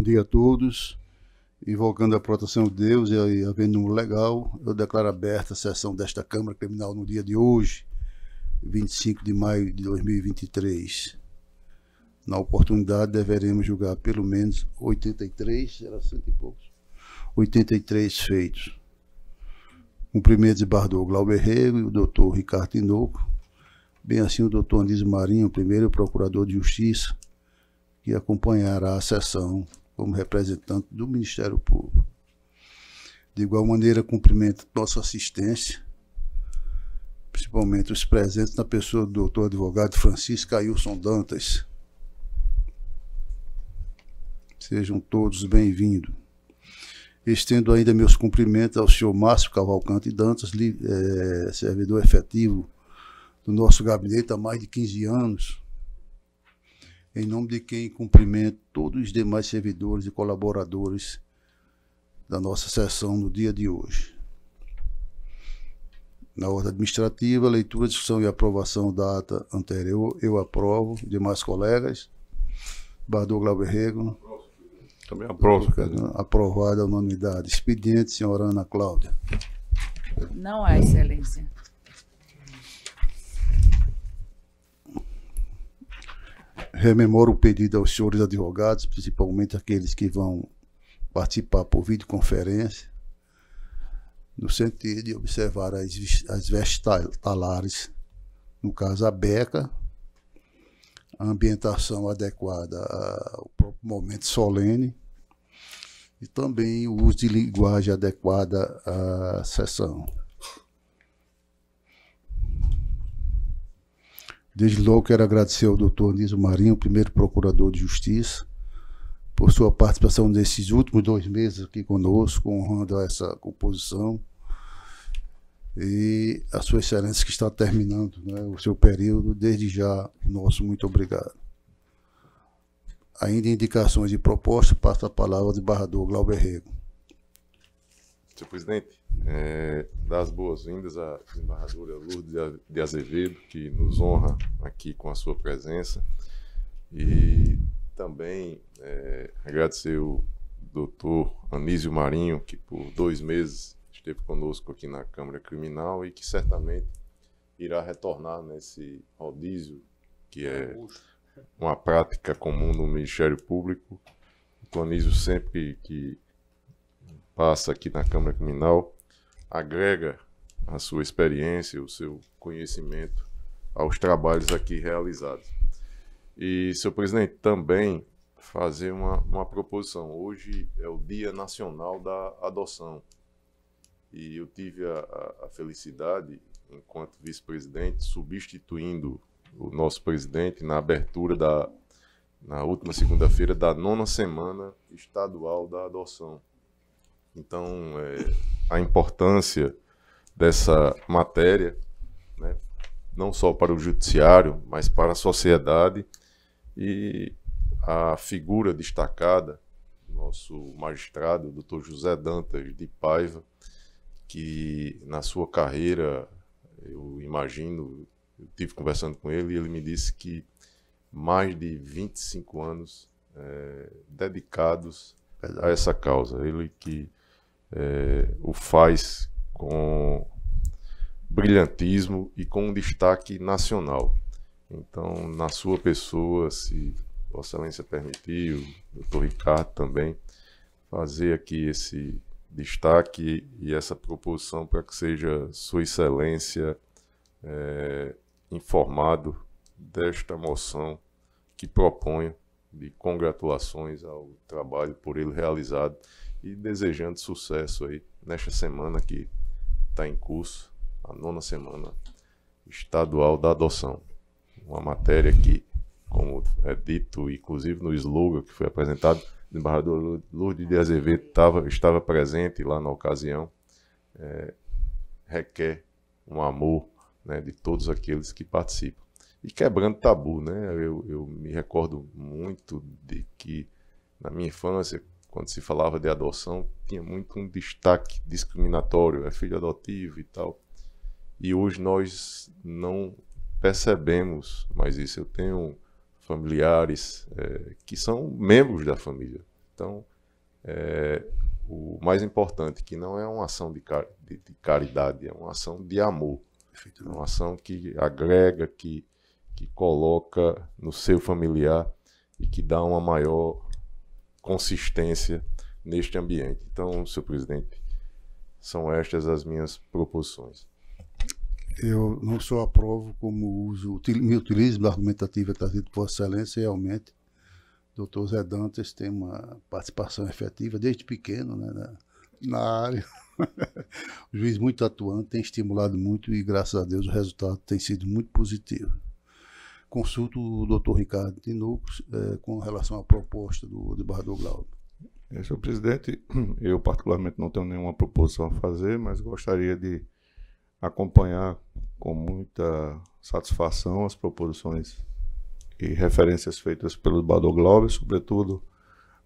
dia a todos. Invocando a proteção de Deus e havendo um legal, eu declaro aberta a sessão desta Câmara Criminal no dia de hoje, 25 de maio de 2023. Na oportunidade, deveremos julgar pelo menos 83, era 100 e poucos, 83 feitos. O primeiro desembargador Glauber Rego e o doutor Ricardo Tinoco, bem assim o doutor Anísio Marinho, primeiro procurador de Justiça, que acompanhará a sessão como representante do Ministério Público. De igual maneira, cumprimento nossa assistência, principalmente os presentes na pessoa do doutor advogado Francisco Ailson Dantas. Sejam todos bem-vindos. Estendo ainda meus cumprimentos ao senhor Márcio Cavalcante Dantas, servidor efetivo do nosso gabinete há mais de 15 anos, em nome de quem cumprimento todos os demais servidores e colaboradores da nossa sessão no dia de hoje. Na ordem administrativa, leitura, discussão e aprovação da ata anterior, eu aprovo. Demais colegas, desembargador Glauber Rego. Também aprovo. Aprovada a unanimidade. Expediente, senhora Ana Cláudia. Não há, excelência. Rememoro o pedido aos senhores advogados, principalmente aqueles que vão participar por videoconferência, no sentido de observar as vestes no caso a beca, a ambientação adequada ao próprio momento solene e também o uso de linguagem adequada à sessão. Desde logo quero agradecer ao doutor Anísio Marinho, primeiro procurador de Justiça, por sua participação nesses últimos 2 meses aqui conosco, honrando essa composição, e a sua excelência que está terminando, né, o seu período. Desde já, nosso muito obrigado. Ainda indicações de proposta, passo a palavra ao desembargador Glauber Rego. Senhor presidente, dar as boas-vindas à desembargadora Lourdes de Azevedo, que nos honra aqui com a sua presença, e também agradecer o doutor Anísio Marinho, que por 2 meses esteve conosco aqui na Câmara Criminal e que certamente irá retornar nesse rodízio, que é uma prática comum no Ministério Público. O Anísio, sempre que passa aqui na Câmara Criminal, agrega a sua experiência, o seu conhecimento aos trabalhos aqui realizados. E, senhor presidente, também fazer uma proposição. Hoje é o Dia Nacional da Adoção. E eu tive a felicidade, enquanto vice-presidente, substituindo o nosso presidente na abertura na última segunda-feira da 9ª Semana Estadual da Adoção. Então, a importância dessa matéria, né, não só para o judiciário, mas para a sociedade, e a figura destacada, nosso magistrado, Dr. José Dantas de Paiva, que na sua carreira, eu imagino, eu estive conversando com ele e ele me disse que mais de 25 anos dedicados a essa causa. Ele que o faz com brilhantismo e com um destaque nacional. Então, na sua pessoa, se Vossa Excelência permitir, o doutor Ricardo também, fazer aqui esse destaque e essa proposição para que seja Sua Excelência informado desta moção que proponho, de congratulações ao trabalho por ele realizado e desejando sucesso aí nesta semana que está em curso, a 9ª Semana Estadual da Adoção. Uma matéria que, como é dito, inclusive no slogan que foi apresentado, o desembargador Lourdes de Azevedo estava presente lá na ocasião, requer um amor, né, de todos aqueles que participam. E quebrando tabu, né? Eu me recordo muito de que, na minha infância, quando se falava de adoção, tinha muito um destaque discriminatório, é filho adotivo e tal. E hoje nós não percebemos mais isso. Eu tenho familiares que são membros da família, Então, o mais importante, que não é uma ação de caridade, é uma ação de amor. É uma ação que agrega, que coloca no seu familiar e que dá uma maior consistência neste ambiente. Então, senhor presidente, são estas as minhas proposições. Eu não só aprovo, como me utilizo da argumentativa trazida por Vossa Excelência. Realmente, o Dr. Zé Dantas tem uma participação efetiva desde pequeno, né, na área. O juiz muito atuante, tem estimulado muito e, graças a Deus, o resultado tem sido muito positivo. Consulto o Dr. Ricardo Tinoco com relação à proposta do desembargador Glauber. Senhor presidente, eu particularmente não tenho nenhuma proposição a fazer, mas gostaria de acompanhar com muita satisfação as proposições e referências feitas pelo desembargador Glauber, sobretudo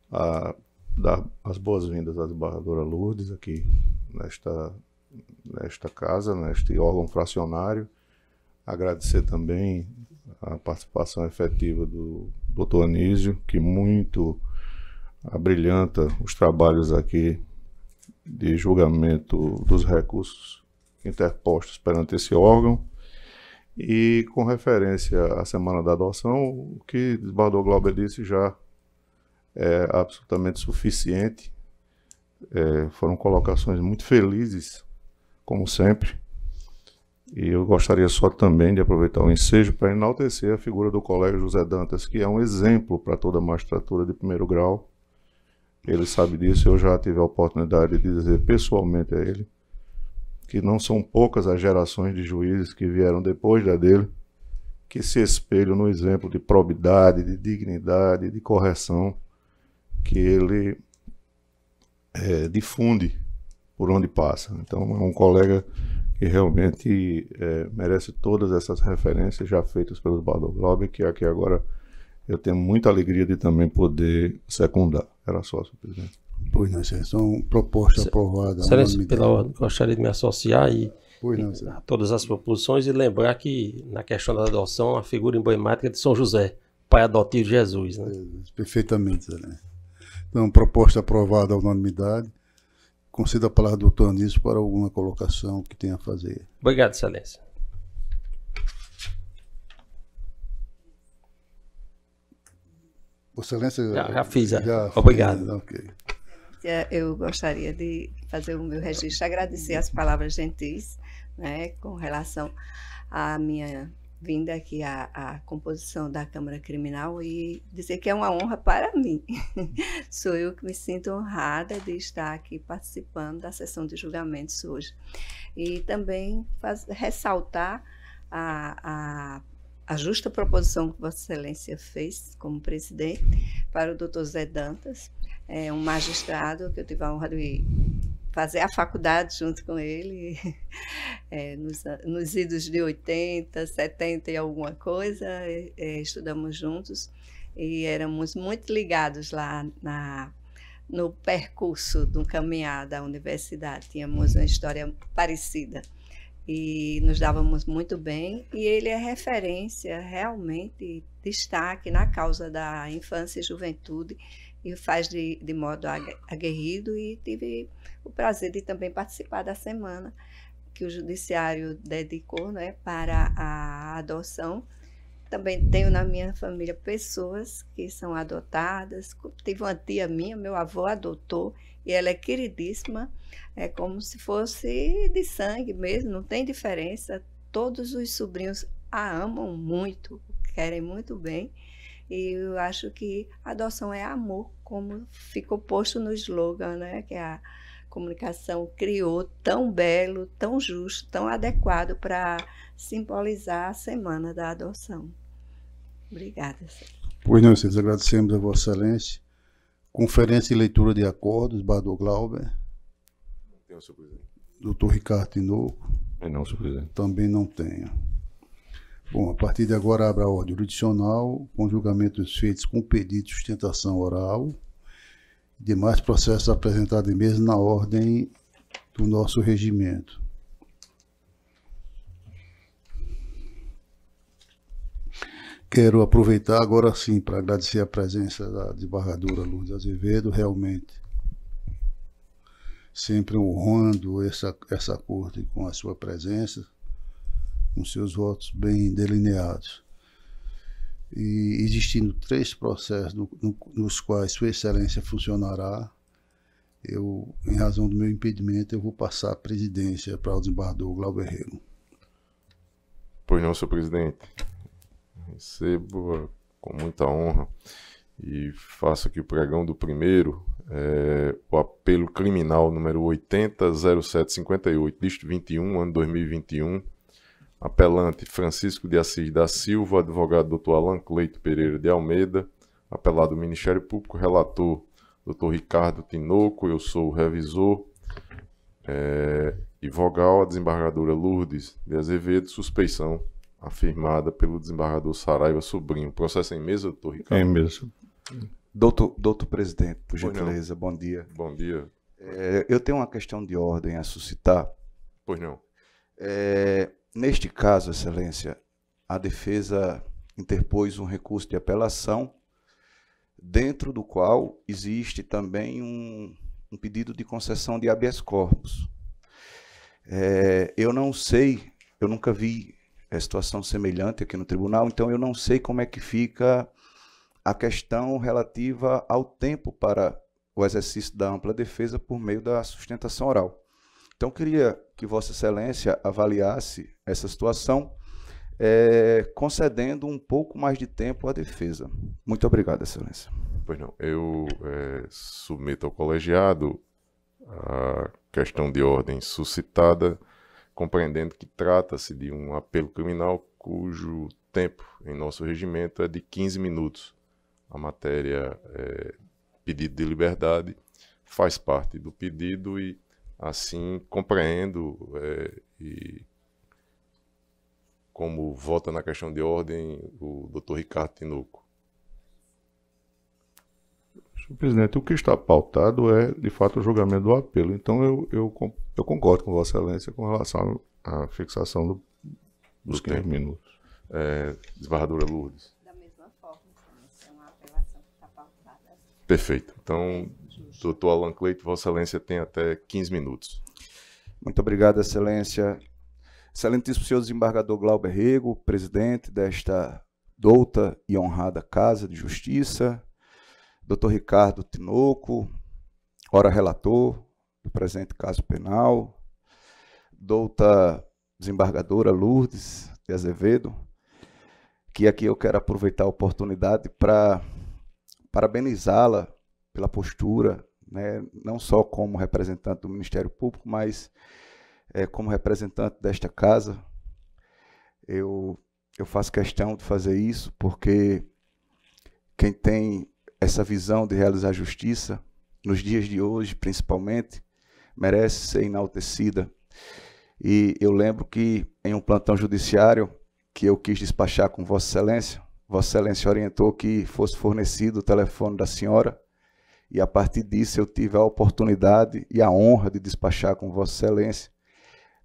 dar as boas-vindas à desembargadora Lourdes aqui nesta casa, neste órgão fracionário. Agradecer também a participação efetiva do Dr. Anísio, que muito abrilhanta os trabalhos aqui de julgamento dos recursos interpostos perante esse órgão. E com referência à Semana da Adoção, o que o desembargador Glauber disse já é absolutamente suficiente. Foram colocações muito felizes, como sempre. E eu gostaria só também de aproveitar o ensejo para enaltecer a figura do colega José Dantas, que é um exemplo para toda a magistratura de primeiro grau. Ele sabe disso, eu já tive a oportunidade de dizer pessoalmente a ele que não são poucas as gerações de juízes que vieram depois da dele, que se espelham no exemplo de probidade, de dignidade, de correção, que ele difunde por onde passa. Então é um colega que realmente merece todas essas referências já feitas pelo desembargador Glauber, que aqui agora eu tenho muita alegria de também poder secundar. Era só, senhor presidente. Pois não, senhor. São propostas aprovadas. Excelência, pela ordem, gostaria de me associar a todas as proposições e lembrar que na questão da adoção, a figura emblemática de São José, pai adotivo de Jesus. Né? Perfeitamente, excelência. Então, proposta aprovada à unanimidade. Concedo a palavra ao doutor Anísio para alguma colocação que tenha a fazer. Obrigado, excelência. Excelência, já fiz. Obrigado. Ok. Eu gostaria de fazer o meu registro, agradecer as palavras gentis, né, com relação à minha vinda aqui à composição da Câmara Criminal e dizer que é uma honra para mim. Sou eu que me sinto honrada de estar aqui participando da sessão de julgamentos hoje. E também ressaltar a justa proposição que Vossa Excelência fez como presidente para o Dr. Zé Dantas, um magistrado que eu tive a honra de fazer a faculdade junto com ele, nos idos de 80, 70 e alguma coisa, estudamos juntos e éramos muito ligados lá no percurso do caminhar da universidade. Tínhamos uma história parecida e nos dávamos muito bem, e ele é referência, realmente, destaque na causa da infância e juventude, e faz de modo aguerrido, e tive o prazer de também participar da semana que o Judiciário dedicou, né, para a adoção. Também tenho na minha família pessoas que são adotadas. Tive uma tia minha, meu avô adotou, e ela é queridíssima, é como se fosse de sangue mesmo, não tem diferença. Todos os sobrinhos a amam muito, querem muito bem, e eu acho que a adoção é amor, como ficou posto no slogan, né, que a comunicação criou, tão belo, tão justo, tão adequado para simbolizar a Semana da Adoção. Obrigada, senhor. Pois não, senhores, agradecemos a Vossa Excelência. Conferência e leitura de acordos, desembargador Glauber. Não tenho, senhor presidente. Doutor Ricardo Tinoco. Não, senhor presidente. Também não tenho. Bom, a partir de agora abre a ordem jurisdicional, com julgamentos feitos com pedido de sustentação oral, demais processos apresentados em mesa na ordem do nosso regimento. Quero aproveitar agora sim para agradecer a presença da desembargadora Lourdes Azevedo, realmente sempre honrando essa corte com a sua presença, com seus votos bem delineados. E existindo 3 processos nos quais Sua Excelência funcionará, em razão do meu impedimento, eu vou passar a presidência para o desembargador Glauber Rego. Pois não, senhor presidente. Recebo com muita honra e faço aqui o pregão do primeiro, o apelo criminal número 800758, distrito 21, ano 2021. Apelante Francisco de Assis da Silva, advogado Dr. Alan Cleito Pereira de Almeida, apelado Ministério Público, relator Dr. Ricardo Tinoco, eu sou o revisor, e vogal a desembargadora Lourdes de Azevedo, suspeição afirmada pelo desembargador Saraiva Sobrinho. Processo em mesa, doutor Ricardo? Em mesa. Doutor presidente, por gentileza, bom dia. Bom dia. Eu tenho uma questão de ordem a suscitar. Pois não. Neste caso, Excelência, a defesa interpôs um recurso de apelação, dentro do qual existe também um pedido de concessão de habeas corpus. Eu não sei, eu nunca vi situação semelhante aqui no tribunal, então eu não sei como é que fica a questão relativa ao tempo para o exercício da ampla defesa por meio da sustentação oral. Então, eu queria que Vossa Excelência avaliasse essa situação, concedendo um pouco mais de tempo à defesa. Muito obrigado, Excelência. Pois não. Eu submeto ao colegiado a questão de ordem suscitada, compreendendo que trata-se de um apelo criminal cujo tempo em nosso regimento é de 15 minutos. A matéria pedido de liberdade faz parte do pedido e assim compreendo e como vota na questão de ordem o Dr. Ricardo Tinoco. Senhor presidente, o que está pautado é, de fato, o julgamento do apelo. Então, eu concordo com Vossa Excelência com relação à fixação dos 15 minutos. Desembargadora Lourdes. Da mesma forma, Excelência, é uma apelação que está pautada. Perfeito. Então, doutor Alan Cleito, Vossa Excelência tem até 15 minutos. Muito obrigado, Excelência. Excelentíssimo senhor desembargador Glauber Rego, presidente desta douta e honrada Casa de Justiça, doutor Ricardo Tinoco, ora relator do presente caso penal, douta desembargadora Lourdes de Azevedo, que aqui eu quero aproveitar a oportunidade para parabenizá-la pela postura, né, não só como representante do Ministério Público, mas como representante desta casa. Eu faço questão de fazer isso porque quem tem essa visão de realizar justiça, nos dias de hoje principalmente, merece ser enaltecida. E eu lembro que em um plantão judiciário que eu quis despachar com Vossa Excelência orientou que fosse fornecido o telefone da senhora, e a partir disso eu tive a oportunidade e a honra de despachar com Vossa Excelência.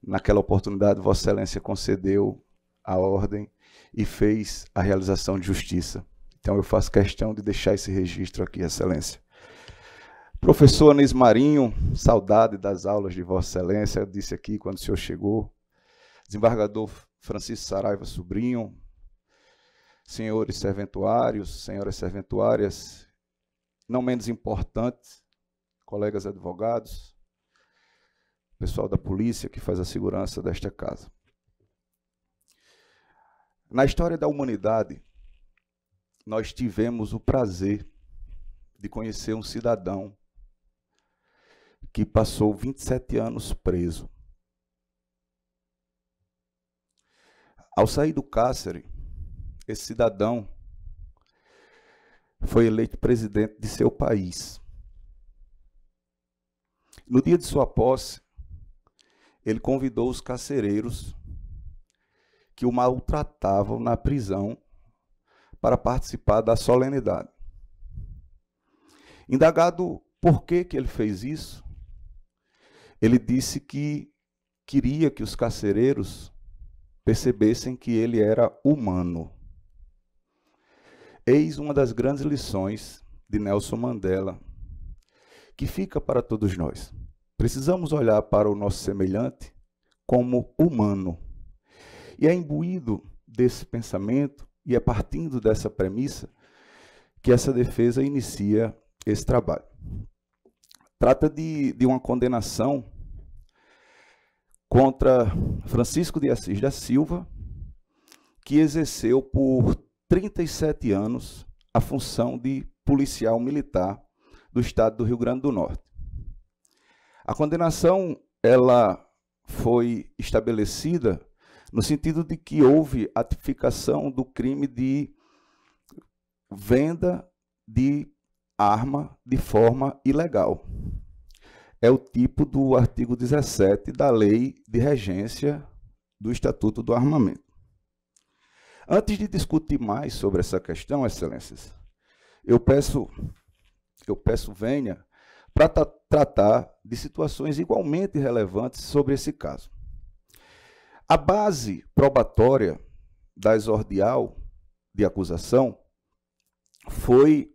Naquela oportunidade, Vossa Excelência concedeu a ordem e fez a realização de justiça. Então, eu faço questão de deixar esse registro aqui, Excelência. Professor Anísio Marinho, saudade das aulas de Vossa Excelência, eu disse aqui quando o senhor chegou. Desembargador Francisco Saraiva Sobrinho, senhores serventuários, senhoras serventuárias, não menos importantes, colegas advogados, pessoal da polícia que faz a segurança desta casa. Na história da humanidade, nós tivemos o prazer de conhecer um cidadão que passou 27 anos preso. Ao sair do cárcere, esse cidadão foi eleito presidente de seu país. No dia de sua posse, ele convidou os carcereiros que o maltratavam na prisão para participar da solenidade. Indagado por que ele fez isso, ele disse que queria que os carcereiros percebessem que ele era humano. Eis uma das grandes lições de Nelson Mandela, que fica para todos nós. Precisamos olhar para o nosso semelhante como humano. E é imbuído desse pensamento, e é partindo dessa premissa, que essa defesa inicia esse trabalho. Trata de uma condenação contra Francisco de Assis da Silva, que exerceu por 37 anos a função de policial militar do estado do Rio Grande do Norte. A condenação ela foi estabelecida no sentido de que houve a tipificação do crime de venda de arma de forma ilegal. É o tipo do artigo 17 da Lei de Regência do Estatuto do Armamento. Antes de discutir mais sobre essa questão, Excelências, eu peço venha para tratar de situações igualmente relevantes sobre esse caso. A base probatória da exordial de acusação foi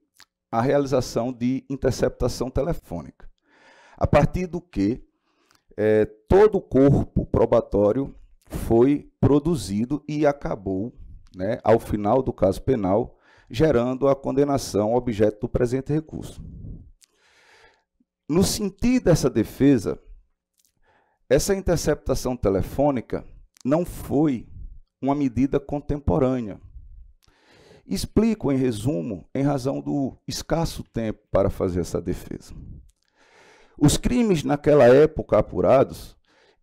a realização de interceptação telefônica, a partir do que todo o corpo probatório foi produzido e acabou, ao final do caso penal, gerando a condenação objeto do presente recurso. No sentido dessa defesa, essa interceptação telefônica não foi uma medida contemporânea. Explico, em resumo, em razão do escasso tempo para fazer essa defesa. Os crimes naquela época apurados,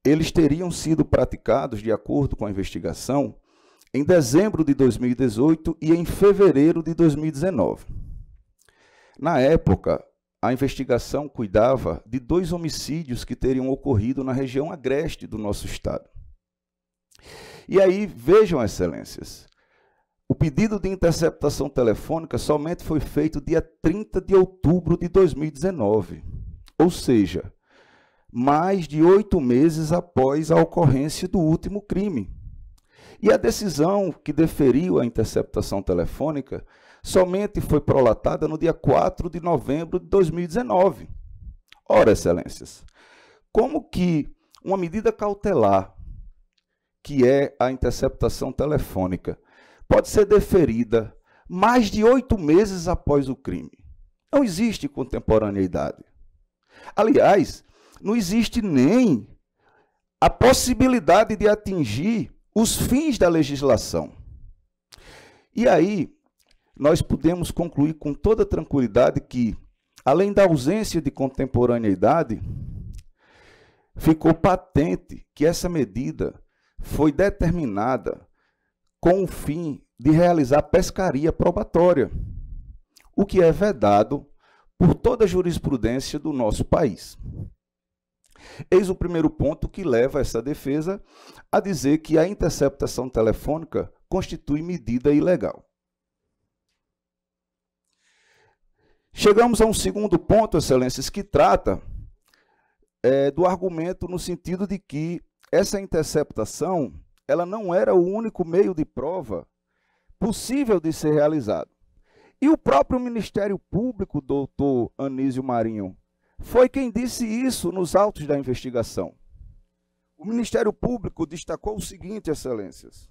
eles teriam sido praticados, de acordo com a investigação, em dezembro de 2018 e em fevereiro de 2019. Na época, a investigação cuidava de 2 homicídios que teriam ocorrido na região agreste do nosso estado. E aí, vejam, Excelências, o pedido de interceptação telefônica somente foi feito dia 30 de outubro de 2019, ou seja, mais de 8 meses após a ocorrência do último crime. E a decisão que deferiu a interceptação telefônica somente foi prolatada no dia 4 de novembro de 2019. Ora, Excelências, como que uma medida cautelar, que é a interceptação telefônica, pode ser deferida mais de 8 meses após o crime? Não existe contemporaneidade. Aliás, não existe nem a possibilidade de atingir os fins da legislação. E aí, nós podemos concluir com toda tranquilidade que, além da ausência de contemporaneidade, ficou patente que essa medida foi determinada com o fim de realizar pescaria probatória, o que é vedado por toda a jurisprudência do nosso país. Eis o primeiro ponto que leva essa defesa a dizer que a interceptação telefônica constitui medida ilegal. Chegamos a um segundo ponto, Excelências, que trata do argumento no sentido de que essa interceptação ela não era o único meio de prova possível de ser realizado. E o próprio Ministério Público, doutor Anísio Marinho, foi quem disse isso nos autos da investigação. O Ministério Público destacou o seguinte, Excelências: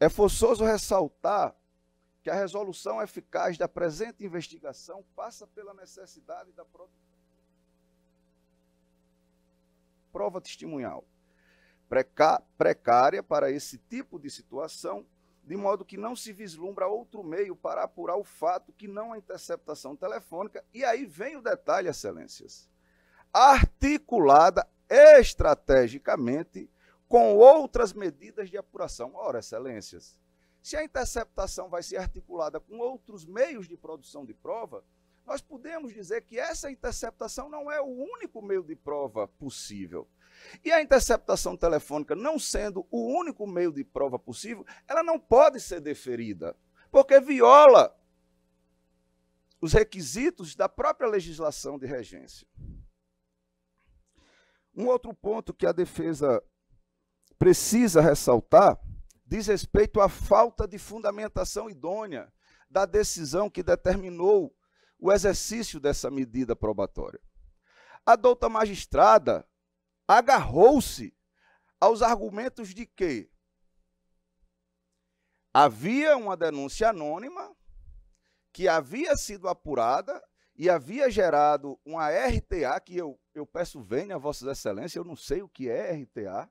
é forçoso ressaltar que a resolução eficaz da presente investigação passa pela necessidade da prova testemunhal precária para esse tipo de situação, de modo que não se vislumbra outro meio para apurar o fato que não a interceptação telefônica, e aí vem o detalhe, Excelências, articulada estrategicamente com outras medidas de apuração. Ora, Excelências, se a interceptação vai ser articulada com outros meios de produção de prova, nós podemos dizer que essa interceptação não é o único meio de prova possível. E a interceptação telefônica, não sendo o único meio de prova possível, ela não pode ser deferida, porque viola os requisitos da própria legislação de regência. Um outro ponto que a defesa precisa ressaltar diz respeito à falta de fundamentação idônea da decisão que determinou o exercício dessa medida probatória. A douta magistrada agarrou-se aos argumentos de que havia uma denúncia anônima que havia sido apurada e havia gerado uma RTA, que eu peço venha a Vossas Excelências, eu não sei o que é RTA.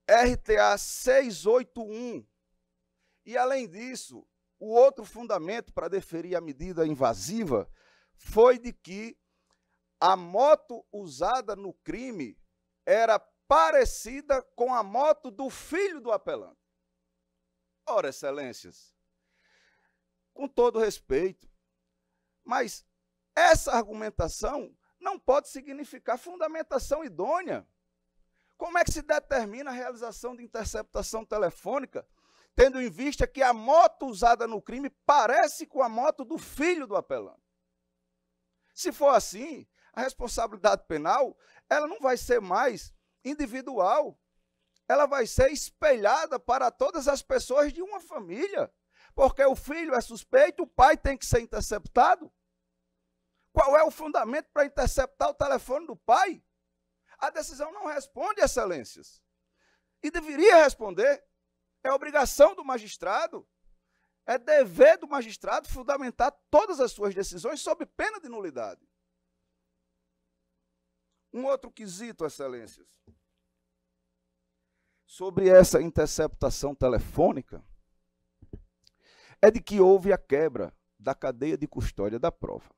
RTA 681. E, além disso, o outro fundamento para deferir a medida invasiva foi de que a moto usada no crime era parecida com a moto do filho do apelante. Ora, Excelências, com todo respeito, mas essa argumentação não pode significar fundamentação idônea. Como é que se determina a realização de interceptação telefônica, tendo em vista que a moto usada no crime parece com a moto do filho do apelante? Se for assim, a responsabilidade penal ela não vai ser mais individual, ela vai ser espelhada para todas as pessoas de uma família, porque o filho é suspeito, o pai tem que ser interceptado. Qual é o fundamento para interceptar o telefone do pai? A decisão não responde, Excelências. E deveria responder. É obrigação do magistrado, é dever do magistrado fundamentar todas as suas decisões sob pena de nulidade. Um outro quesito, Excelências, sobre essa interceptação telefônica, é de que houve a quebra da cadeia de custódia da prova.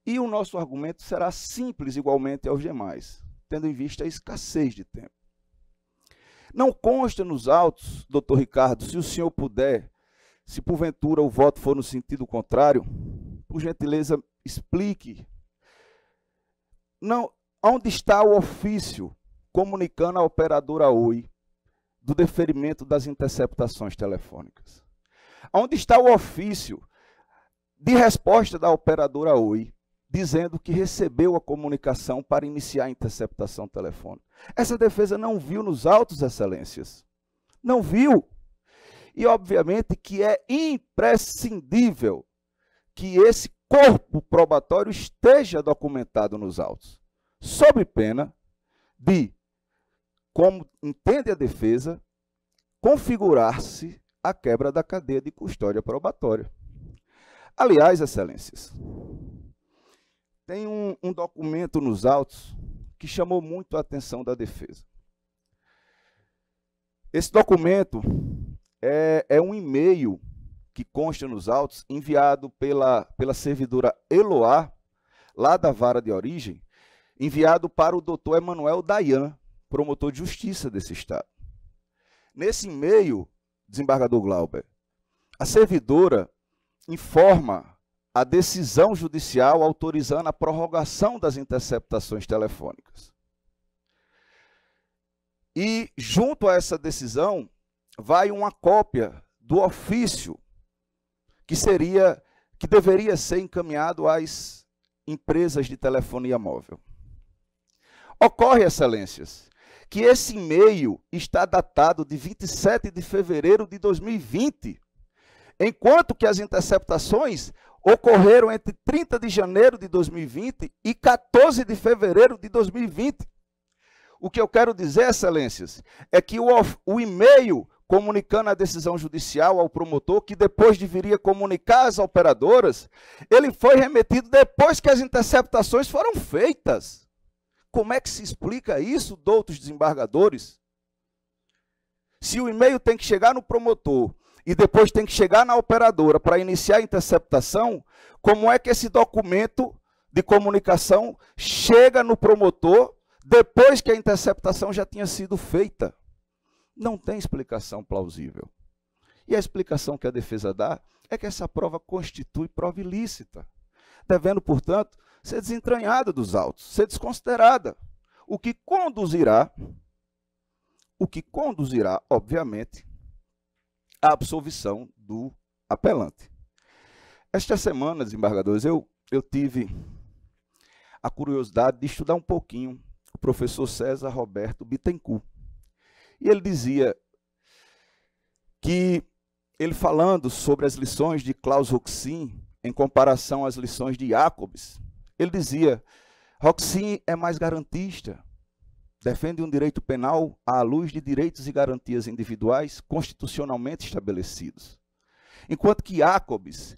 E o nosso argumento será simples igualmente aos demais, tendo em vista a escassez de tempo. Não consta nos autos, doutor Ricardo, se o senhor puder, se porventura o voto for no sentido contrário, por gentileza, explique. Não, onde está o ofício comunicando à operadora Oi do deferimento das interceptações telefônicas? Onde está o ofício de resposta da operadora Oi dizendo que recebeu a comunicação para iniciar a interceptação telefônica? Essa defesa não viu nos autos, Excelências. Não viu. E, obviamente, que é imprescindível que esse corpo probatório esteja documentado nos autos, sob pena de, como entende a defesa, configurar-se a quebra da cadeia de custódia probatória. Aliás, Excelências, tem um documento nos autos que chamou muito a atenção da defesa. Esse documento é um e-mail que consta nos autos, enviado pela servidora Eloá, lá da vara de origem, enviado para o doutor Emanuel Dayan, promotor de justiça desse estado. Nesse e-mail, desembargador Glauber, a servidora informa a decisão judicial autorizando a prorrogação das interceptações telefônicas. E, junto a essa decisão, vai uma cópia do ofício que deveria ser encaminhado às empresas de telefonia móvel. Ocorre, Excelências, que esse e-mail está datado de 27 de fevereiro de 2020, enquanto que as interceptações ocorreram entre 30 de janeiro de 2020 e 14 de fevereiro de 2020. O que eu quero dizer, Excelências, é que o e-mail comunicando a decisão judicial ao promotor, que depois deveria comunicar às operadoras, ele foi remetido depois que as interceptações foram feitas. Como é que se explica isso, doutos desembargadores? Se o e-mail tem que chegar no promotor e depois tem que chegar na operadora para iniciar a interceptação, como é que esse documento de comunicação chega no promotor depois que a interceptação já tinha sido feita? Não tem explicação plausível. E a explicação que a defesa dá é que essa prova constitui prova ilícita, devendo, portanto, ser desentranhada dos autos, ser desconsiderada, o que conduzirá, obviamente, à absolvição do apelante. Esta semana, desembargadores, eu tive a curiosidade de estudar um pouquinho o professor César Roberto Bittencourt. E ele dizia que, ele falando sobre as lições de Klaus Roxin, em comparação às lições de Jacobs, ele dizia: Roxin é mais garantista, defende um direito penal à luz de direitos e garantias individuais constitucionalmente estabelecidos, enquanto que Jacobs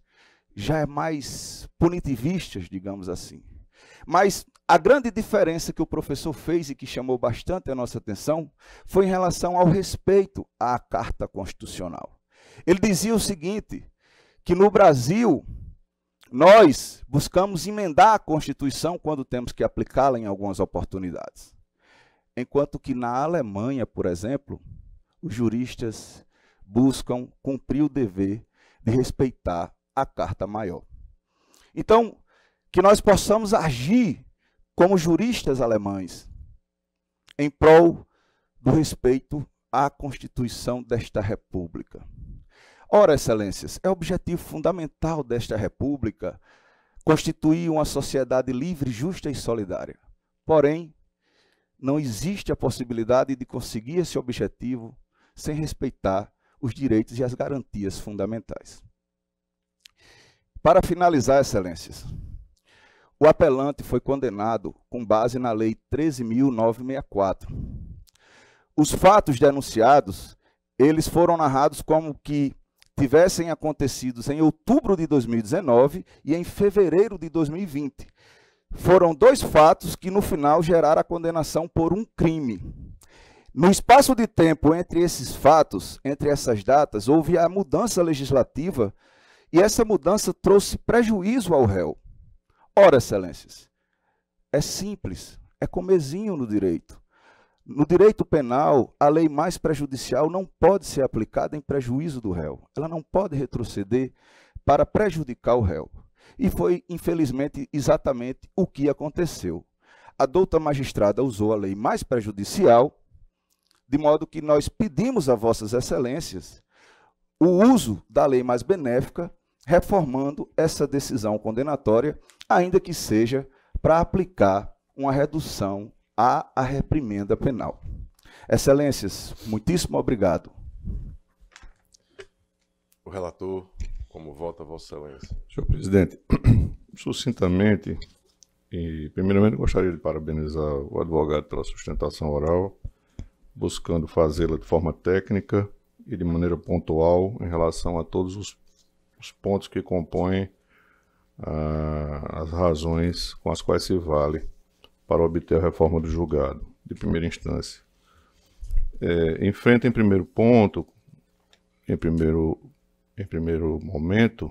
já é mais punitivista, digamos assim. Mas a grande diferença que o professor fez e que chamou bastante a nossa atenção foi em relação ao respeito à Carta Constitucional. Ele dizia o seguinte, que no Brasil nós buscamos emendar a Constituição quando temos que aplicá-la em algumas oportunidades. Enquanto que na Alemanha, por exemplo, os juristas buscam cumprir o dever de respeitar a Carta Maior. Então, que nós possamos agir como juristas alemães em prol do respeito à Constituição desta República. Ora, excelências, é objetivo fundamental desta República constituir uma sociedade livre, justa e solidária. Porém, não existe a possibilidade de conseguir esse objetivo sem respeitar os direitos e as garantias fundamentais. Para finalizar, excelências, o apelante foi condenado com base na Lei 13.964. Os fatos denunciados, eles foram narrados como que tivessem acontecido em outubro de 2019 e em fevereiro de 2020. Foram dois fatos que, no final, geraram a condenação por um crime. No espaço de tempo entre esses fatos, entre essas datas, houve a mudança legislativa e essa mudança trouxe prejuízo ao réu. Ora, excelências, é simples, é comezinho no direito. No direito penal, a lei mais prejudicial não pode ser aplicada em prejuízo do réu. Ela não pode retroceder para prejudicar o réu. E foi, infelizmente, exatamente o que aconteceu. A douta magistrada usou a lei mais prejudicial, de modo que nós pedimos a vossas excelências o uso da lei mais benéfica, reformando essa decisão condenatória, ainda que seja para aplicar uma redução à reprimenda penal. Excelências, muitíssimo obrigado. O relator, como vota, Vossa Excelência? Senhor presidente, sucintamente, e primeiramente gostaria de parabenizar o advogado pela sustentação oral, buscando fazê-la de forma técnica e de maneira pontual em relação a todos os pontos que compõem as razões com as quais se vale para obter a reforma do julgado de primeira instância. Enfrenta em primeiro ponto, em primeiro momento,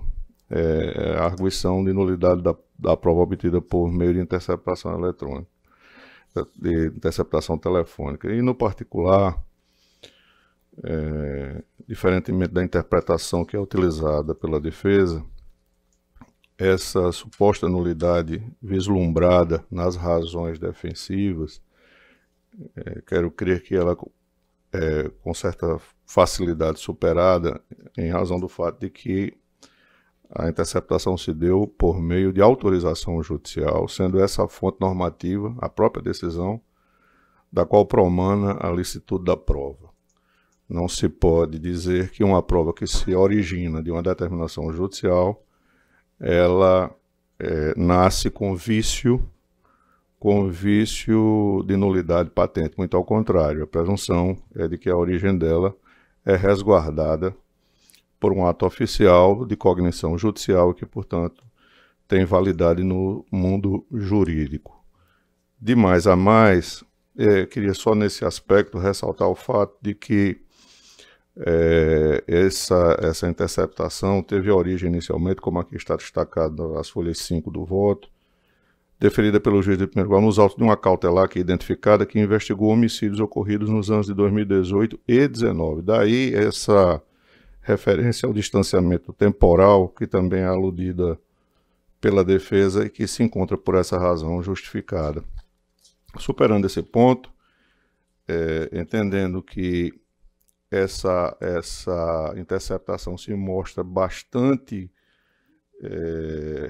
a arguição de nulidade da prova obtida por meio de interceptação eletrônica, de interceptação telefônica. E, no particular, diferentemente da interpretação que é utilizada pela defesa, essa suposta nulidade vislumbrada nas razões defensivas, quero crer que ela com certa facilidade superada em razão do fato de que a interceptação se deu por meio de autorização judicial, sendo essa a fonte normativa, a própria decisão, da qual promana a licitude da prova. Não se pode dizer que uma prova que se origina de uma determinação judicial, ela nasce com vício de nulidade patente. Muito ao contrário, a presunção é de que a origem dela é resguardada por um ato oficial de cognição judicial e que, portanto, tem validade no mundo jurídico. De mais a mais, queria só nesse aspecto ressaltar o fato de que essa interceptação teve origem inicialmente, como aqui está destacado as folhas 5 do voto, deferida pelo juiz de primeiro grau nos autos de uma cautelar que é identificada que investigou homicídios ocorridos nos anos de 2018 e 2019. Daí essa referência ao distanciamento temporal, que também é aludida pela defesa e que se encontra por essa razão justificada. Superando esse ponto, entendendo que essa interceptação se mostra bastante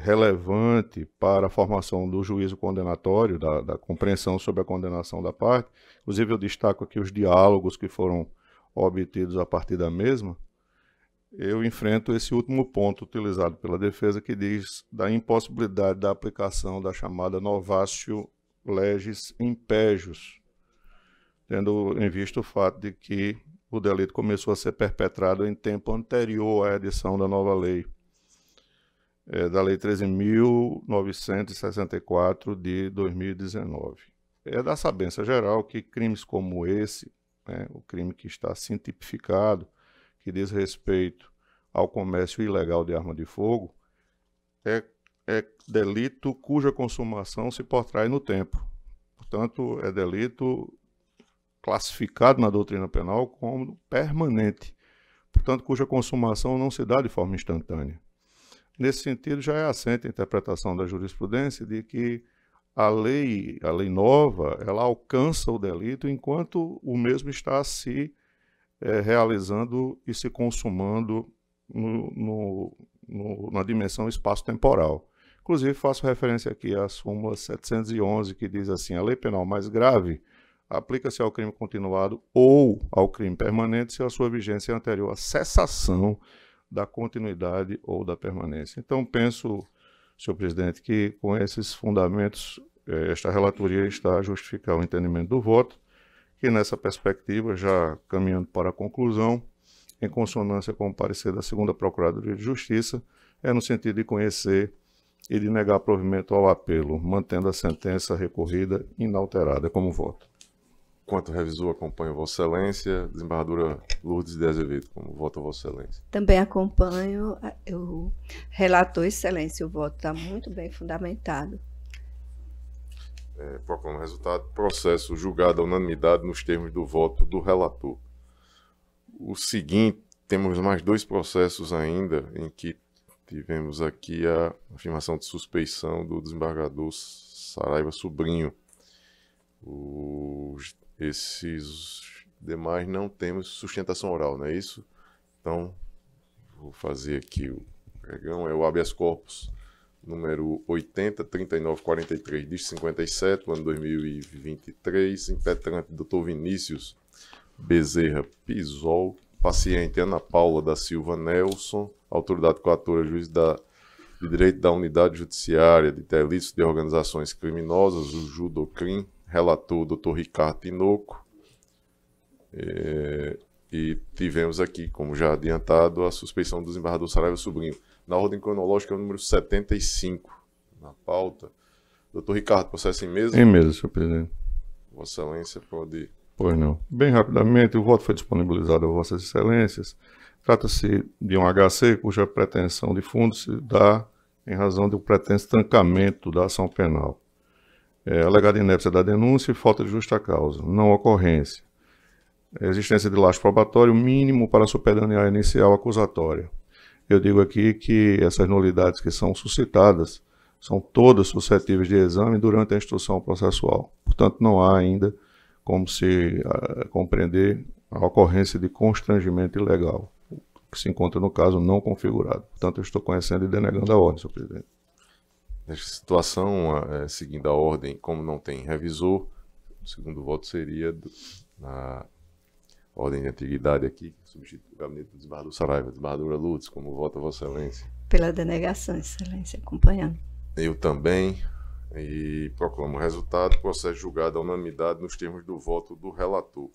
relevante para a formação do juízo condenatório, da compreensão sobre a condenação da parte. Inclusive, eu destaco aqui os diálogos que foram obtidos a partir da mesma. Eu enfrento esse último ponto utilizado pela defesa, que diz da impossibilidade da aplicação da chamada novatio legis impejus, tendo em vista o fato de que o delito começou a ser perpetrado em tempo anterior à edição da nova lei, da Lei 13.964 de 2019. É da sabência geral que crimes como esse, o crime que está assim tipificado, que diz respeito ao comércio ilegal de arma de fogo, é delito cuja consumação se protrai no tempo. Portanto, é delito classificado na doutrina penal como permanente, portanto, cuja consumação não se dá de forma instantânea. Nesse sentido, já é assente a interpretação da jurisprudência de que a lei nova, ela alcança o delito enquanto o mesmo está se realizando e se consumando na dimensão espaço-temporal. Inclusive, faço referência aqui à súmula 711, que diz assim: a lei penal mais grave aplica-se ao crime continuado ou ao crime permanente se a sua vigência é anterior à cessação da continuidade ou da permanência. Então, penso, senhor presidente, que com esses fundamentos, esta relatoria está a justificar o entendimento do voto, que nessa perspectiva, já caminhando para a conclusão, em consonância com o parecer da segunda Procuradoria de Justiça, é no sentido de conhecer e de negar provimento ao apelo, mantendo a sentença recorrida inalterada. Como voto. Enquanto revisor, acompanho Vossa Excelência. Desembargadora Lourdes de Azevedo, como vota Vossa Excelência? Também acompanho o relator, Excelência. O voto está muito bem fundamentado. Proclamo o resultado. Processo julgado à unanimidade nos termos do voto do relator. O seguinte, temos mais dois processos ainda em que tivemos aqui a afirmação de suspeição do desembargador Saraiva Sobrinho. Esses demais não temos sustentação oral, não é isso? Então, vou fazer aqui o pregão, é o habeas corpus número 80-3943, diz 57, ano 2023, impetrante Dr. Vinícius Bezerra Pisol, paciente Ana Paula da Silva Nelson, autoridade coatora, juiz de direito da unidade judiciária de delitos de organizações criminosas, o Judocrim, relator Dr. Ricardo Tinoco, e tivemos aqui, como já adiantado, a suspeição do desembargador Saraiva Sobrinho. Na ordem cronológica, é o número 75, na pauta. Dr. Ricardo, processo em mesa? Em mesa, senhor presidente. Vossa Excelência pode... Pois não. Bem rapidamente, o voto foi disponibilizado a Vossas Excelências. Trata-se de um HC cuja pretensão de fundo se dá em razão do pretenso trancamento da ação penal. Alegada inépcia da denúncia e falta de justa causa, não ocorrência. Existência de laço probatório mínimo para superdanear a inicial acusatória. Eu digo aqui que essas nulidades que são suscitadas são todas suscetíveis de exame durante a instrução processual. Portanto, não há ainda como se compreender a ocorrência de constrangimento ilegal, que se encontra no caso não configurado. Portanto, eu estou conhecendo e denegando a ordem, senhor presidente. Nesta situação, seguindo a ordem, como não tem revisor, o segundo voto seria na ordem de antiguidade aqui, que substitui o gabinete do desembargador Saraiva. Desembargadora Lourdes, como vota Vossa Excelência? Pela denegação, Excelência, acompanhando. Eu também, e proclamo o resultado. Processo julgado à unanimidade nos termos do voto do relator.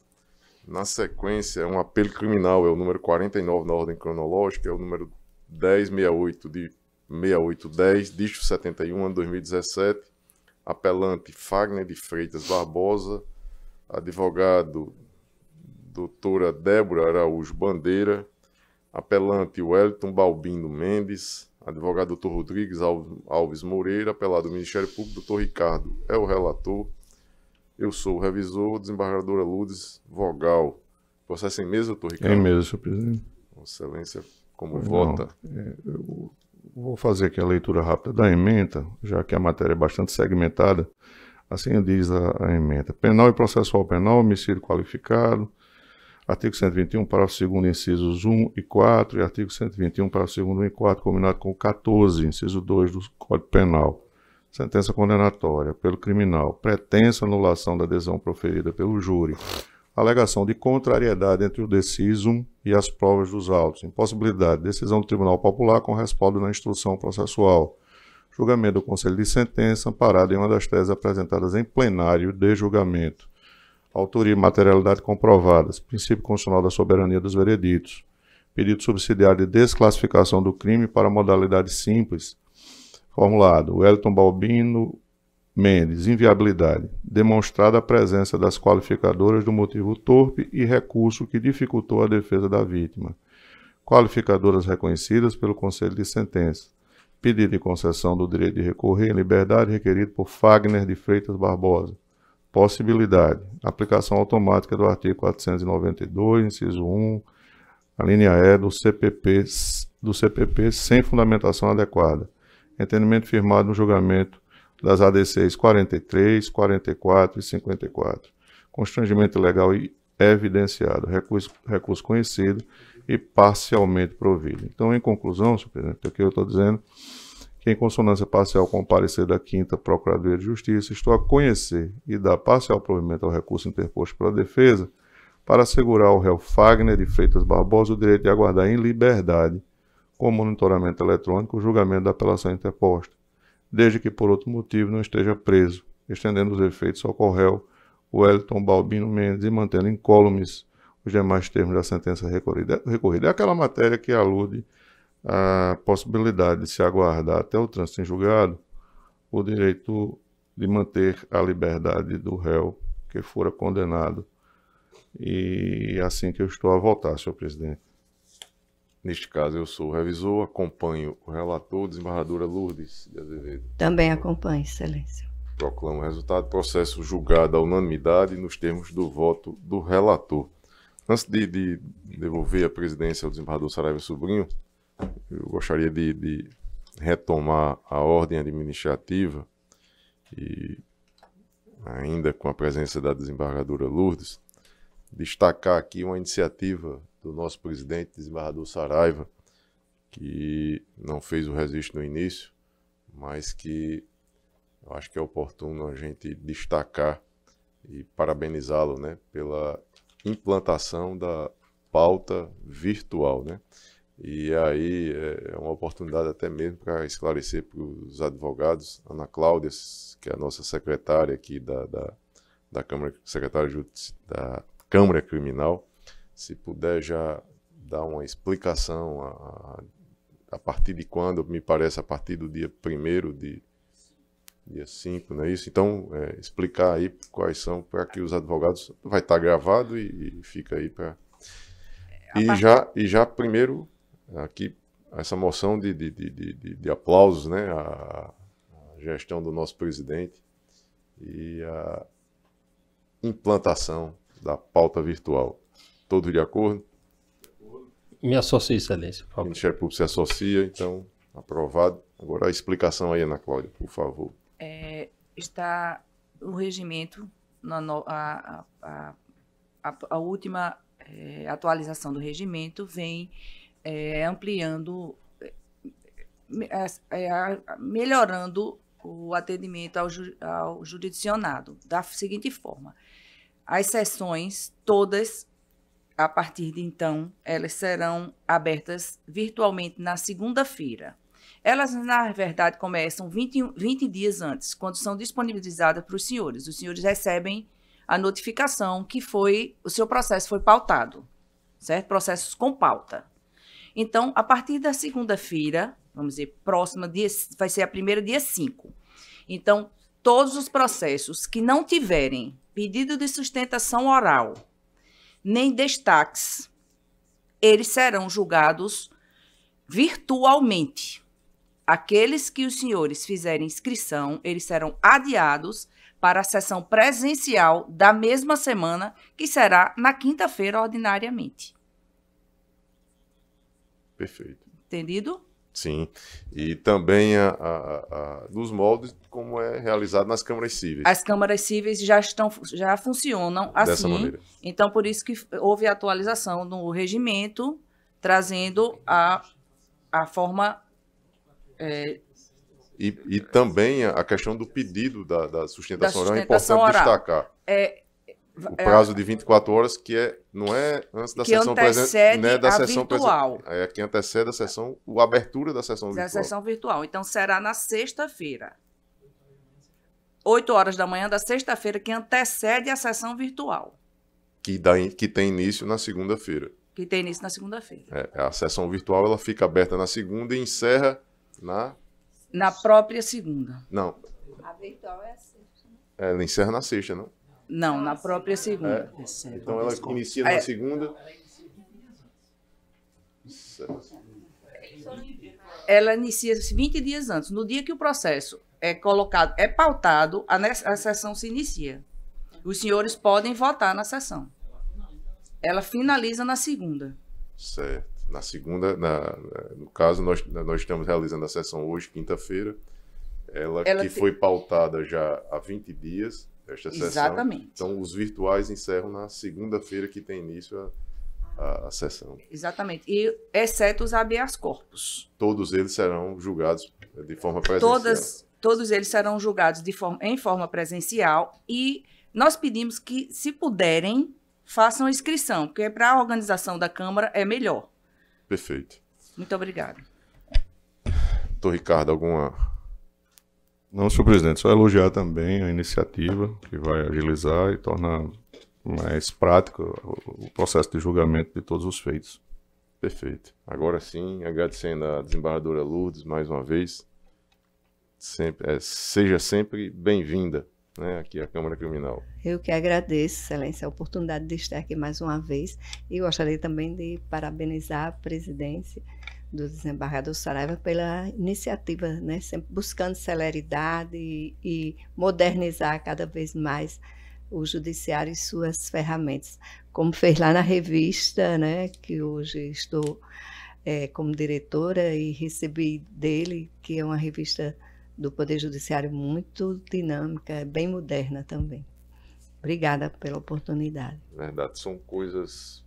Na sequência, é um apelo criminal, é o número 49 na ordem cronológica, é o número 1068 de 6810, dígito 71, ano 2017, apelante Fagner de Freitas Barbosa, advogado doutora Débora Araújo Bandeira, apelante Wellington Balbino Mendes, advogado doutor Rodrigues Alves Moreira, apelado do Ministério Público, doutor Ricardo é o relator, eu sou o revisor, desembargadora Lourdes Vogal. Processo em mesa, doutor Ricardo? Em mesa, senhor presidente. Vossa Excelência, como vota? Eu vou fazer aqui a leitura rápida da ementa, já que a matéria é bastante segmentada. Assim diz a ementa. Penal e processual penal, homicídio qualificado. Artigo 121, parágrafo 2º, incisos 1 e 4, e artigo 121, parágrafo 2º, 1 e 4, combinado com o 14, inciso 2 do Código Penal. Sentença condenatória pelo criminal. Pretensa anulação da adesão proferida pelo júri. Alegação de contrariedade entre o decisum e as provas dos autos. Impossibilidade de decisão do Tribunal Popular com respaldo na instrução processual. Julgamento do Conselho de Sentença, amparado em uma das teses apresentadas em plenário de julgamento. Autoria e materialidade comprovadas. Princípio constitucional da soberania dos vereditos. Pedido subsidiário de desclassificação do crime para modalidade simples. Formulado. Wellington Balbino Mendes. Inviabilidade. Demonstrada a presença das qualificadoras do motivo torpe e recurso que dificultou a defesa da vítima. Qualificadoras reconhecidas pelo Conselho de Sentença. Pedido de concessão do direito de recorrer em liberdade requerido por Fagner de Freitas Barbosa. Possibilidade. Aplicação automática do artigo 492, inciso 1, a linha E do CPP sem fundamentação adequada. Entendimento firmado no julgamento das ADCs 43, 44 e 54. Constrangimento legal evidenciado. Recurso conhecido e parcialmente provido. Então, em conclusão, senhor presidente, aqui eu estou dizendo que, em consonância parcial com o parecer da 5ª Procuradoria de Justiça, estou a conhecer e dar parcial provimento ao recurso interposto pela defesa para assegurar ao réu Fagner de Freitas Barbosa o direito de aguardar em liberdade, com monitoramento eletrônico, o julgamento da apelação interposta, desde que, por outro motivo, não esteja preso, estendendo os efeitos ao réu Wellington Balbino Mendes e mantendo incólumes os demais termos da sentença recorrida. É aquela matéria que alude à possibilidade de se aguardar até o trânsito em julgado o direito de manter a liberdade do réu que fora condenado. E é assim que eu estou a votar, senhor presidente. Neste caso, eu sou o revisor, acompanho o relator, desembargadora Lourdes de Azevedo. Também acompanho, excelência. Proclamo o resultado. Processo julgado à unanimidade nos termos do voto do relator. Antes de devolver a presidência ao desembargador Saraiva Sobrinho, eu gostaria de retomar a ordem administrativa e, ainda com a presença da desembargadora Lourdes, destacar aqui uma iniciativa do nosso presidente, desembargador Saraiva, que não fez o registro no início, mas que eu acho que é oportuno a gente destacar e parabenizá-lo, né, pela implantação da pauta virtual, né? E aí é uma oportunidade até mesmo para esclarecer para os advogados, Ana Cláudia, que é a nossa secretária aqui da Câmara, secretária da Câmara Criminal, se puder já dar uma explicação a partir de quando, me parece a partir do dia 1º de dia 5, não é isso? Então, explicar aí quais são, para que os advogados... Vai estar gravado e fica aí para... E já primeiro, aqui, essa moção de aplausos, né? A gestão do nosso presidente e a implantação da pauta virtual. Todos de acordo? Me associo, excelência, por favor. O Ministério Público se associa, então, aprovado. Agora a explicação aí, Ana Cláudia, por favor. Está o regimento, a última atualização do regimento vem ampliando, melhorando o atendimento ao jurisdicionado, da seguinte forma: as sessões todas, a partir de então, elas serão abertas virtualmente na segunda-feira. Elas, na verdade, começam 20 dias antes, quando são disponibilizadas para os senhores. Os senhores recebem a notificação que o seu processo foi pautado, certo? Processos com pauta. Então, a partir da segunda-feira, vamos dizer, próxima, vai ser a primeira, dia 5. Então, todos os processos que não tiverem pedido de sustentação oral, nem destaques, eles serão julgados virtualmente. Aqueles que os senhores fizerem inscrição, eles serão adiados para a sessão presencial da mesma semana, que será na quinta-feira ordinariamente. Perfeito. Entendido? Sim, e também nos moldes como é realizado nas câmaras cíveis. As câmaras cíveis já funcionam Dessa assim. maneira. Então, por isso que houve atualização no regimento, trazendo a forma... E também a questão do pedido da sustentação oral é sustentação importante oral. destacar. O prazo de 24 horas, não é antes da que sessão presencial, não é da a sessão virtual. É que antecede a sessão, a abertura da sessão Da virtual. sessão virtual. Então, será na sexta-feira. 8 horas da manhã da sexta-feira, que antecede a sessão virtual. Que tem início na segunda-feira. Que tem início na segunda-feira. A sessão virtual ela fica aberta na segunda e encerra na própria segunda. Não. A virtual é a sexta. Ela encerra na sexta, não? Não, na própria segunda. Então ela inicia na segunda. Ela inicia 20 dias antes. No dia que o processo é colocado, é pautado, a sessão se inicia. Os senhores podem votar na sessão. Ela finaliza na segunda. Certo. Na segunda, no caso, nós estamos realizando a sessão hoje, quinta-feira. Ela que foi pautada já há 20 dias, esta sessão. Exatamente. Então, os virtuais encerram na segunda-feira que tem início a sessão. Exatamente. E exceto os habeas corpus. Todos eles serão julgados de forma presencial. Todos eles serão julgados em forma presencial e nós pedimos que, se puderem, façam inscrição, porque para a organização da Câmara é melhor. Perfeito. Muito obrigada. Doutor Ricardo, alguma... Não, senhor presidente, só elogiar também a iniciativa que vai agilizar e tornar mais prático o processo de julgamento de todos os feitos. Perfeito. Agora sim, agradecendo a desembargadora Lourdes mais uma vez. Seja sempre bem-vinda, né, aqui à Câmara Criminal. Eu que agradeço, Excelência, a oportunidade de estar aqui mais uma vez e gostaria também de parabenizar a presidência do desembargador Saraiva pela iniciativa, né, sempre buscando celeridade e modernizar cada vez mais o judiciário e suas ferramentas, como fez lá na revista, né, que hoje estou como diretora e recebi dele, que é uma revista do Poder Judiciário muito dinâmica, bem moderna também. Obrigada pela oportunidade. Verdade, são coisas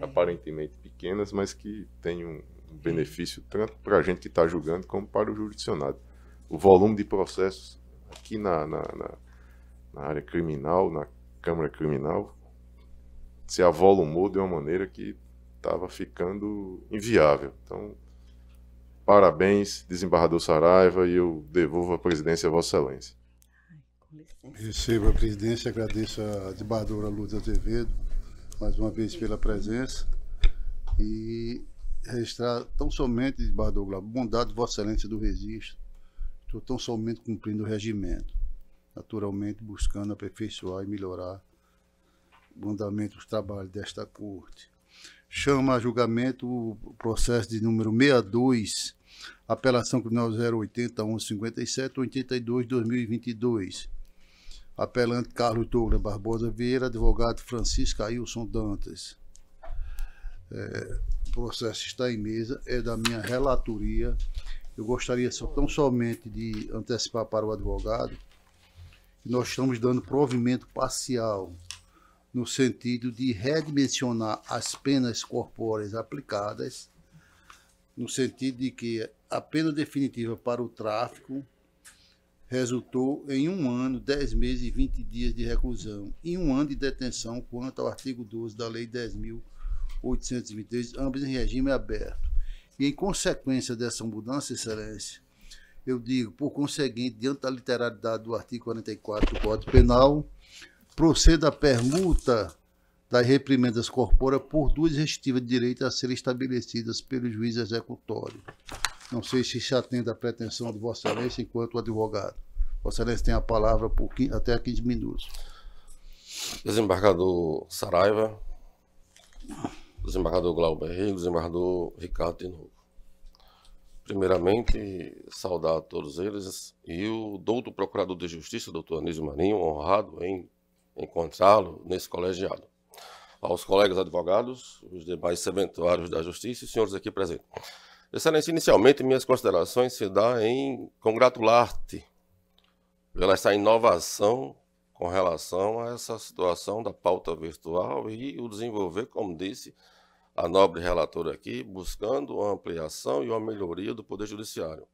aparentemente pequenas, mas que têm um benefício tanto para a gente que está julgando como para o jurisdicionado. O volume de processos aqui na área criminal, na Câmara Criminal, se avolumou de uma maneira que estava ficando inviável. Então, parabéns, desembargador Saraiva, e eu devolvo a presidência a Vossa Excelência. Recebo a presidência, agradeço a desembargadora Lourdes Azevedo, mais uma vez pela presença, e registrar tão somente, desembargador Glauber, bondade de Vossa Excelência do registro, estou tão somente cumprindo o regimento, naturalmente buscando aperfeiçoar e melhorar o andamento dos trabalhos desta Corte. Chama a julgamento o processo de número 62, apelação criminal 080-1157-82-2022. Apelante Carlos Douglas Barbosa Vieira, advogado Francisco Ailson Dantas. O processo está em mesa, é da minha relatoria. Eu gostaria tão somente de antecipar para o advogado que nós estamos dando provimento parcial no sentido de redimensionar as penas corpóreas aplicadas, no sentido de que a pena definitiva para o tráfico resultou em 1 ano, 10 meses e 20 dias de reclusão e 1 ano de detenção quanto ao artigo 12 da Lei 10.823, ambos em regime aberto. E em consequência dessa mudança, Excelência, eu digo, por conseguinte, diante da literalidade do artigo 44 do Código Penal, proceda a permuta das reprimendas corpóreas por 2 restritivas de direito a serem estabelecidas pelo juiz executório. Não sei se se atende à pretensão de Vossa Excelência enquanto advogado. Vossa Excelência tem a palavra por até 15 minutos. Desembargador Saraiva, desembargador Glauber Rego, desembargador Ricardo de novo. Primeiramente, saudar a todos eles e o doutor procurador de Justiça, doutor Anísio Marinho, honrado em encontrá-lo nesse colegiado. Aos colegas advogados, os demais serventuários da Justiça e senhores aqui presentes. Excelência, inicialmente minhas considerações se dão em congratular-te pela essa inovação com relação a essa situação da pauta virtual e o desenvolver, como disse a nobre relatora aqui, buscando uma ampliação e uma melhoria do Poder Judiciário.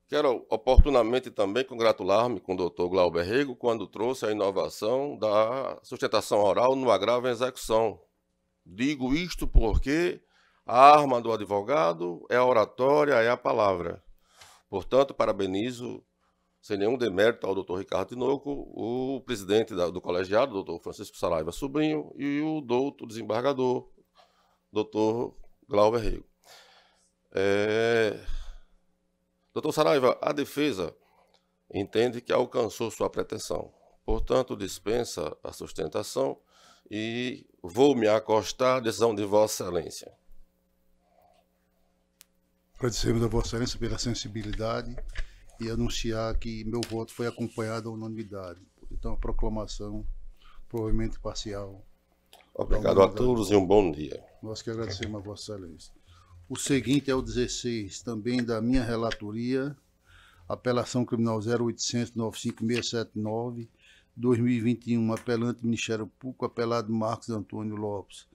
Quero oportunamente também congratular-me com o doutor Glauber Rego quando trouxe a inovação da sustentação oral no agravo em execução. Digo isto porque a arma do advogado é a oratória, é a palavra. Portanto, parabenizo, sem nenhum demérito, ao doutor Ricardo Tinoco, o presidente do colegiado, doutor Francisco Saraiva Sobrinho, e o doutor desembargador, doutor Glauber Rego. Doutor Saraiva, a defesa entende que alcançou sua pretensão, portanto, dispensa a sustentação e vou me acostar à decisão de Vossa Excelência. Agradecemos a Vossa Excelência pela sensibilidade e anunciar que meu voto foi acompanhado à unanimidade. Então, a proclamação, provavelmente parcial. Obrigado a todos e um bom dia. Nós que agradecemos a Vossa Excelência. O seguinte é o 16, também da minha relatoria, apelação criminal 0800-95679, 2021, apelante Ministério Público, apelado Marcos Antônio Lopes,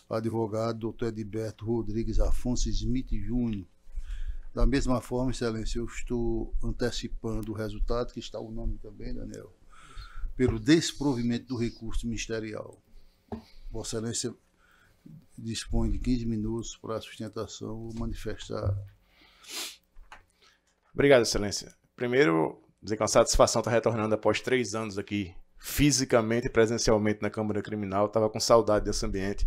advogado Dr. Edilberto Rodrigues Afonso Smith Júnior. Da mesma forma, Excelência, eu estou antecipando o resultado, que está o nome também, Daniel, pelo desprovimento do recurso ministerial. Vossa Excelência dispõe de 15 minutos para a sustentação ou manifestar. Obrigado, Excelência. Primeiro, dizer que é uma satisfação estar retornando após 3 anos aqui, fisicamente e presencialmente na Câmara Criminal. Estava com saudade desse ambiente.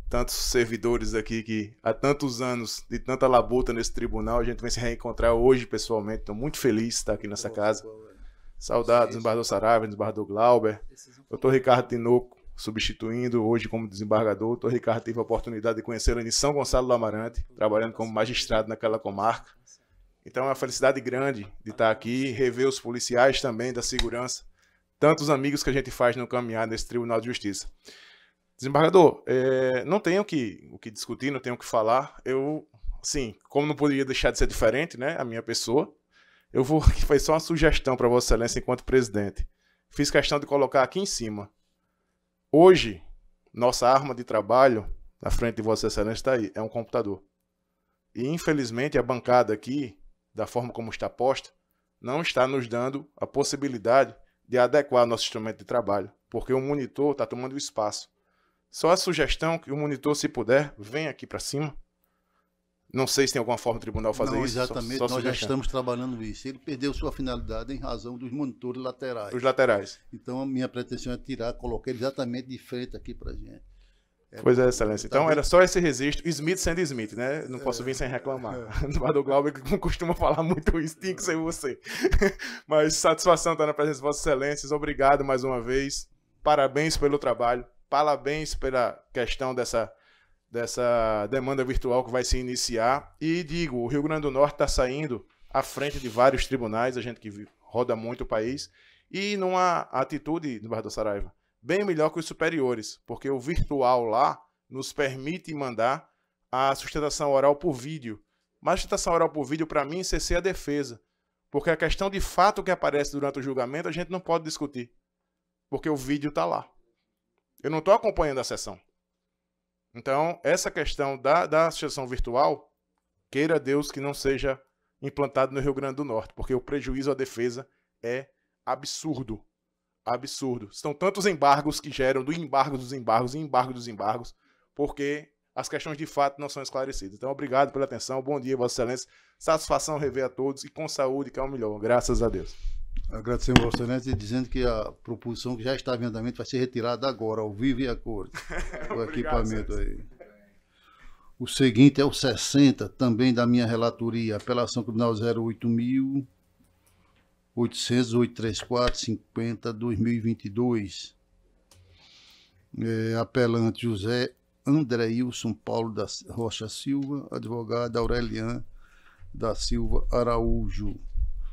Tantos servidores aqui que há tantos anos de tanta labuta nesse tribunal, a gente vem se reencontrar hoje pessoalmente. Estou muito feliz de estar aqui nessa casa. Saudades, desembargador Saraiva, desembargador Glauber, doutor Ricardo Tinoco, substituindo hoje como desembargador. O doutor Ricardo teve a oportunidade de conhecê-lo em São Gonçalo do Amarante, trabalhando como magistrado naquela comarca. Então é uma felicidade grande de estar aqui, rever os policiais também da segurança, tantos amigos que a gente faz no caminhar nesse Tribunal de Justiça. Desembargador, não tenho o que discutir, não tenho o que falar. Eu, assim, como não poderia deixar de ser diferente, né, a minha pessoa, eu vou aqui fazer só uma sugestão para Vossa Excelência enquanto presidente. Fiz questão de colocar aqui em cima. Hoje, nossa arma de trabalho, na frente de Vossa Excelência, está aí, é um computador. E, infelizmente, a bancada aqui, da forma como está posta, não está nos dando a possibilidade de adequar nosso instrumento de trabalho, porque o monitor está tomando espaço. Só a sugestão que o monitor, se puder, venha aqui para cima. Não sei se tem alguma forma do tribunal fazer não, isso. Exatamente, só nós já estamos trabalhando isso. Ele perdeu sua finalidade em razão dos monitores laterais. Os laterais. Então, a minha pretensão é tirar, colocar ele exatamente de frente aqui para a gente. Pois é, Excelência. Então, era só esse registro. Smith sendo Smith, né? Não posso vir sem reclamar. O do Glauber não costuma falar muito isso, tinha que ser você. Mas satisfação estar na presença de Vossas Excelências. Obrigado mais uma vez. Parabéns pelo trabalho. Parabéns pela questão dessa demanda virtual que vai se iniciar. E digo, o Rio Grande do Norte está saindo à frente de vários tribunais, a gente que roda muito o país, e numa atitude, desembargador Saraiva, bem melhor que os superiores, porque o virtual lá nos permite mandar a sustentação oral por vídeo. Mas a sustentação oral por vídeo, para mim, cessa a defesa, porque a questão de fato que aparece durante o julgamento a gente não pode discutir, porque o vídeo está lá. Eu não estou acompanhando a sessão. Então, essa questão da sustentação virtual, queira Deus que não seja implantado no Rio Grande do Norte, porque o prejuízo à defesa é absurdo. Absurdo. Estão tantos embargos que geram do embargo dos embargos e embargo dos embargos, porque as questões de fato não são esclarecidas. Então, obrigado pela atenção. Bom dia, Vossa Excelência. Satisfação rever a todos e com saúde, que é o melhor. Graças a Deus. Agradecemos a Vossa Excelência dizendo que a proposição que já está em andamento vai ser retirada agora, ao vivo e a cores. O equipamento aí. O seguinte é o 60, também da minha relatoria, apelação criminal 08.800.834.50/2022. Apelante José Andreilson Paulo da Rocha Silva, advogado Aurelian da Silva Araújo.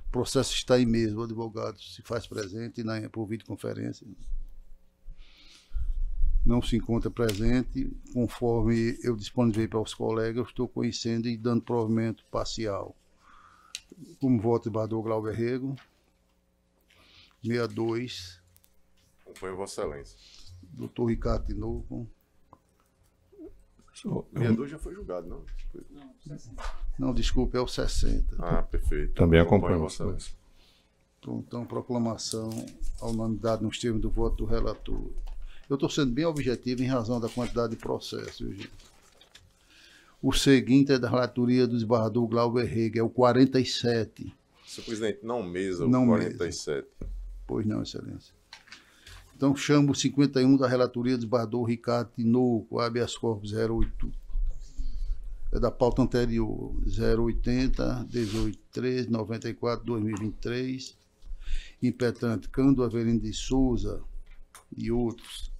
O processo está aí mesmo, o advogado se faz presente por videoconferência. não se encontra presente. Conforme eu disponibilizei para os colegas, eu estou conhecendo e dando provimento parcial. Como voto, desembargador Glauber Rego. 62. Acompanho Vossa Excelência. Doutor Ricardo de novo. 62 já foi julgado, não? Não, desculpe, é o 60. Ah, perfeito. Também acompanho Vossa Vossa Excelência. Então, proclamação à unanimidade nos termos do voto do relator. Eu estou sendo bem objetivo em razão da quantidade de processos, viu, gente? O seguinte é da relatoria do desembargador Glauber Rego, é o 47. Senhor presidente, não mesa o Não 47. Pois não, excelência. Então, chamo o 51 da relatoria do desembargador Ricardo Tinoco, habeas corpus 08. É da pauta anterior, 080, 1813, 94, 2023. Impetrante Cândido Avelino de Souza e outros.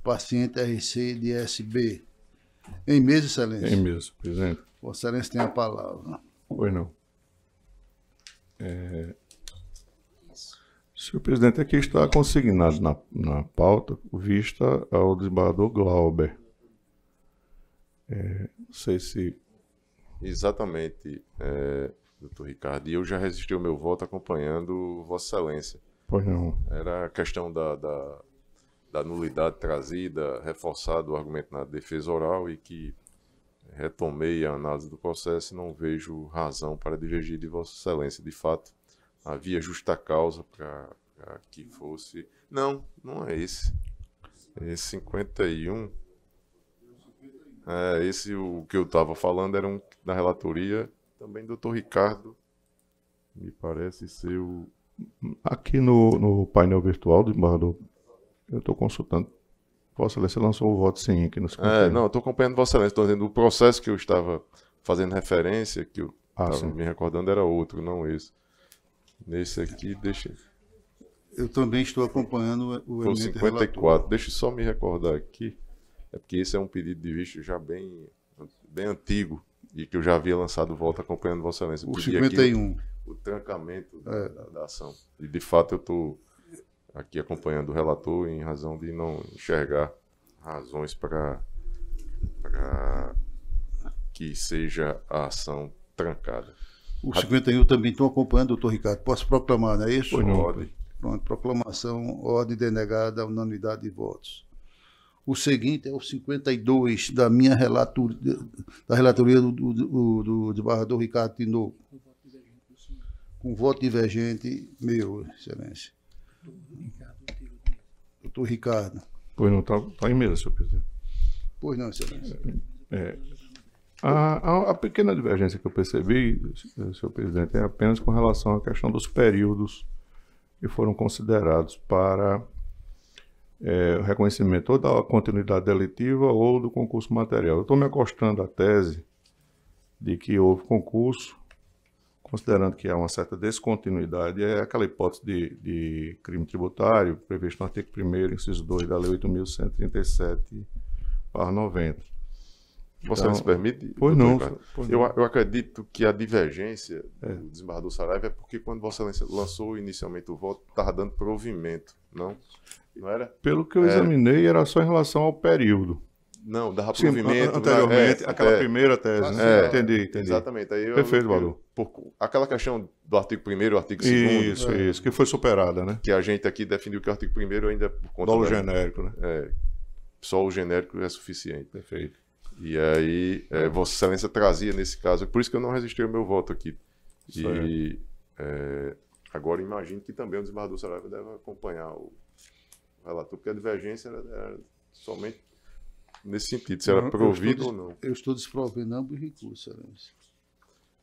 Paciente RC de SB. Em mesa, excelência. Em mesa, presidente. Vossa Excelência tem a palavra. Pois não. Senhor presidente, aqui está consignado na pauta vista ao desembargador Glauber. Não sei se... Exatamente, doutor Ricardo. E eu já resisti o meu voto acompanhando Vossa Excelência. Pois não. Era a questão da nulidade trazida, reforçado o argumento na defesa oral e que retomei a análise do processo e não vejo razão para divergir de Vossa Excelência. De fato, havia justa causa para que fosse... Não, não é esse. Esse 51... esse o que eu estava falando era um da relatoria, também doutor Ricardo, me parece ser o... Aqui no painel virtual do desembargador, eu estou consultando. Vossa Excelência lançou o voto sim aqui no 51. Não, eu estou acompanhando Vossa Excelência, estou dizendo o processo que eu estava fazendo referência, que eu estava me recordando, era outro, não esse. Nesse aqui, deixa... Eu também estou acompanhando o Foi o emento 54, relator. deixa eu só me recordar aqui, é porque esse é um pedido de vista já bem antigo, e que eu já havia lançado voto acompanhando Vossa Excelência. O Pedi 51. aqui o trancamento da ação. E de fato eu estou aqui acompanhando o relator em razão de não enxergar razões para que seja a ação trancada. O 51 eu também estou acompanhando, doutor Ricardo. Posso proclamar, não é isso? Pode. Pronto, proclamação, ordem denegada, unanimidade de votos. O seguinte é o 52 da minha relatoria, da relatoria do desembargador Ricardo Tinoco. Com voto divergente, meu, excelência. Doutor Ricardo. Pois não, está em mesa, senhor presidente. Pois não, excelência. A pequena divergência que eu percebi, senhor presidente, é apenas com relação à questão dos períodos que foram considerados para o reconhecimento ou da continuidade delitiva ou do concurso material. Eu estou me acostando à tese de que houve concurso, considerando que há uma certa descontinuidade, é aquela hipótese de crime tributário previsto no artigo 1º, inciso 2 da Lei 8.137/90. Você se permite? Pois não. Eu acredito que a divergência do desembargador Saraiva é porque quando Vossa Excelência lançou inicialmente o voto, estava dando provimento, não era? Pelo que eu examinei, era só em relação ao período. Não, dava provimento. Anteriormente, aquela primeira tese, né? Entendi. Exatamente. Aí Perfeito, Valor. Aquela questão do artigo 1º, artigo 2º. Isso, que foi superada, né? Que a gente aqui definiu que o artigo 1º ainda por conta dolo genérico, né? Só o genérico é suficiente. Perfeito. E aí, Vossa Excelência trazia nesse caso, por isso que eu não resisti ao meu voto aqui. E agora imagino que também o desembargador Saraiva deve acompanhar o relator, porque a divergência era somente nesse sentido, se era provido ou não. Eu estou desprovendo ambos os recursos, excelência.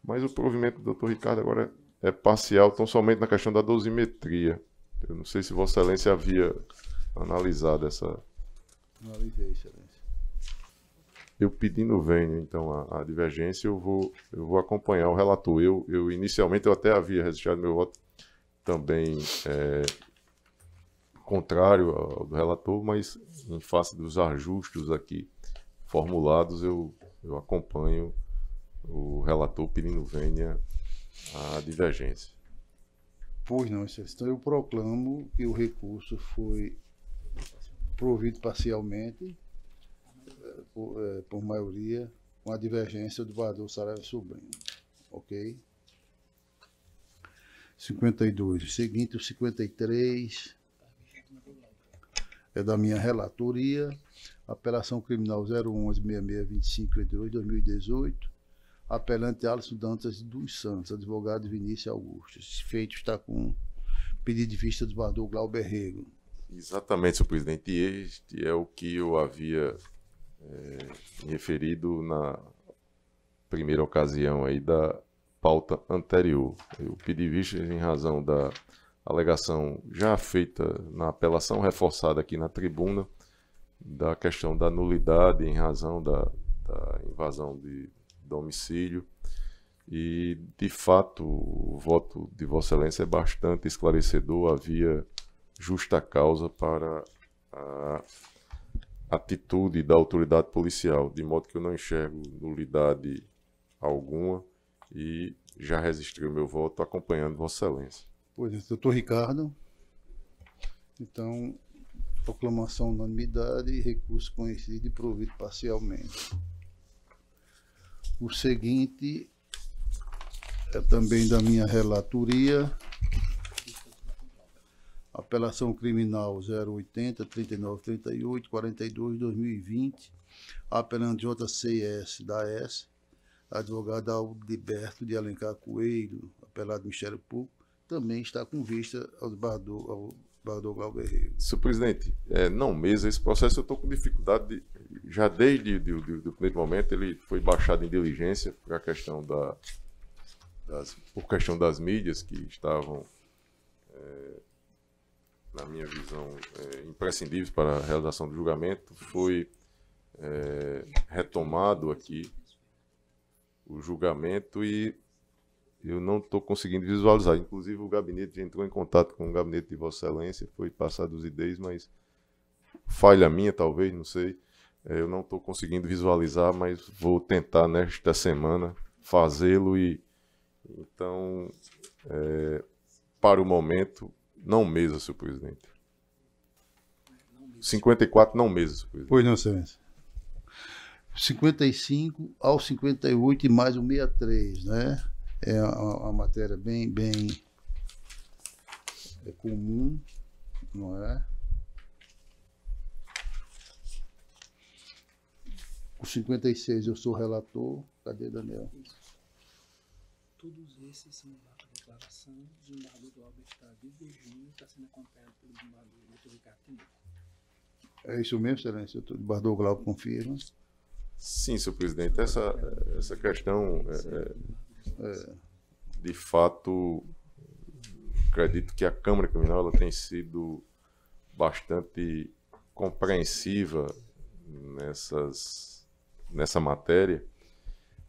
Mas o provimento do doutor Ricardo agora é parcial, tão somente na questão da dosimetria. Eu não sei se Vossa Excelência havia analisado essa... Analisei, excelência. Eu pedindo venho, então, a divergência, eu vou acompanhar o relator. Inicialmente, eu até havia registrado meu voto também contrário ao do relator, mas em face dos ajustes aqui formulados, eu acompanho o relator pedindo venha a divergência. Pois não, excelência. Então, eu proclamo que o recurso foi provido parcialmente, por maioria, com a divergência do desembargador Saraiva Sobrinho. Ok? 52. Seguinte, o 53 é da minha relatoria. Apelação criminal 011-6625-2018. Apelante Alisson Dantas dos Santos, advogado Vinícius Augusto. Esse feito está com pedido de vista do desembargador Glauber Rego. Exatamente, senhor presidente. E este é o que eu havia me referido na primeira ocasião aí da pauta anterior. Eu pedi vista em razão da alegação já feita na apelação, reforçada aqui na tribuna, da questão da nulidade em razão da invasão de domicílio. E, de fato, o voto de Vossa Excelência é bastante esclarecedor. Havia justa causa para a atitude da autoridade policial, de modo que eu não enxergo nulidade alguma e já registrei o meu voto acompanhando Vossa Excelência. Pois é, doutor Ricardo. Então, proclamação unanimidade e recurso conhecido e provido parcialmente. O seguinte é também da minha relatoria. Apelação criminal 080-3938-42-2020. Apelante JCS da S. Advogado Aldiberto de Alencar Coelho, apelado Ministério Público, também está com vista ao desembargador Glauber Rego. Senhor presidente, não mesmo, esse processo eu estou com dificuldade, já desde o primeiro momento ele foi baixado em diligência por questão das mídias que estavam, na minha visão, imprescindíveis para a realização do julgamento. Foi retomado aqui o julgamento e eu não estou conseguindo visualizar. Inclusive o gabinete entrou em contato com o gabinete de Vossa Excelência, foi passado os ideias, mas falha minha talvez, não sei. Eu não estou conseguindo visualizar, mas vou tentar nesta semana fazê-lo e então, para o momento, não mesa, senhor presidente. 54 não mesa, senhor presidente. Pois não, excelência. 55 ao 58 e mais o 63, né? É uma matéria bem comum, não é? O 56 eu sou relator. Cadê, Daniel? Todos esses são da declaração do desembargador Glauber está divergindo, está sendo acompanhado pelo desembargador Dr. Ricardo Tinoco. É isso mesmo, excelência? O desembargador Glauber confirma. Sim, senhor presidente. Essa questão, de fato, acredito que a Câmara Criminal ela tem sido bastante compreensiva nessa matéria.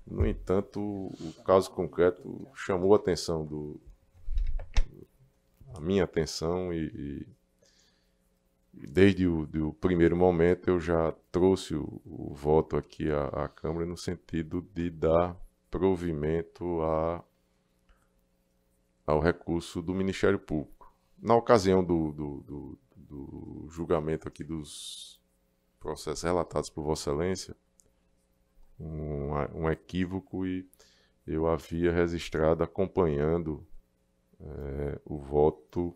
No entanto, o caso concreto chamou a minha atenção e desde o primeiro momento eu já trouxe o voto aqui à Câmara no sentido de dar provimento ao recurso do Ministério Público. Na ocasião do julgamento aqui dos processos relatados por Vossa Excelência, um equívoco e eu havia registrado acompanhando o voto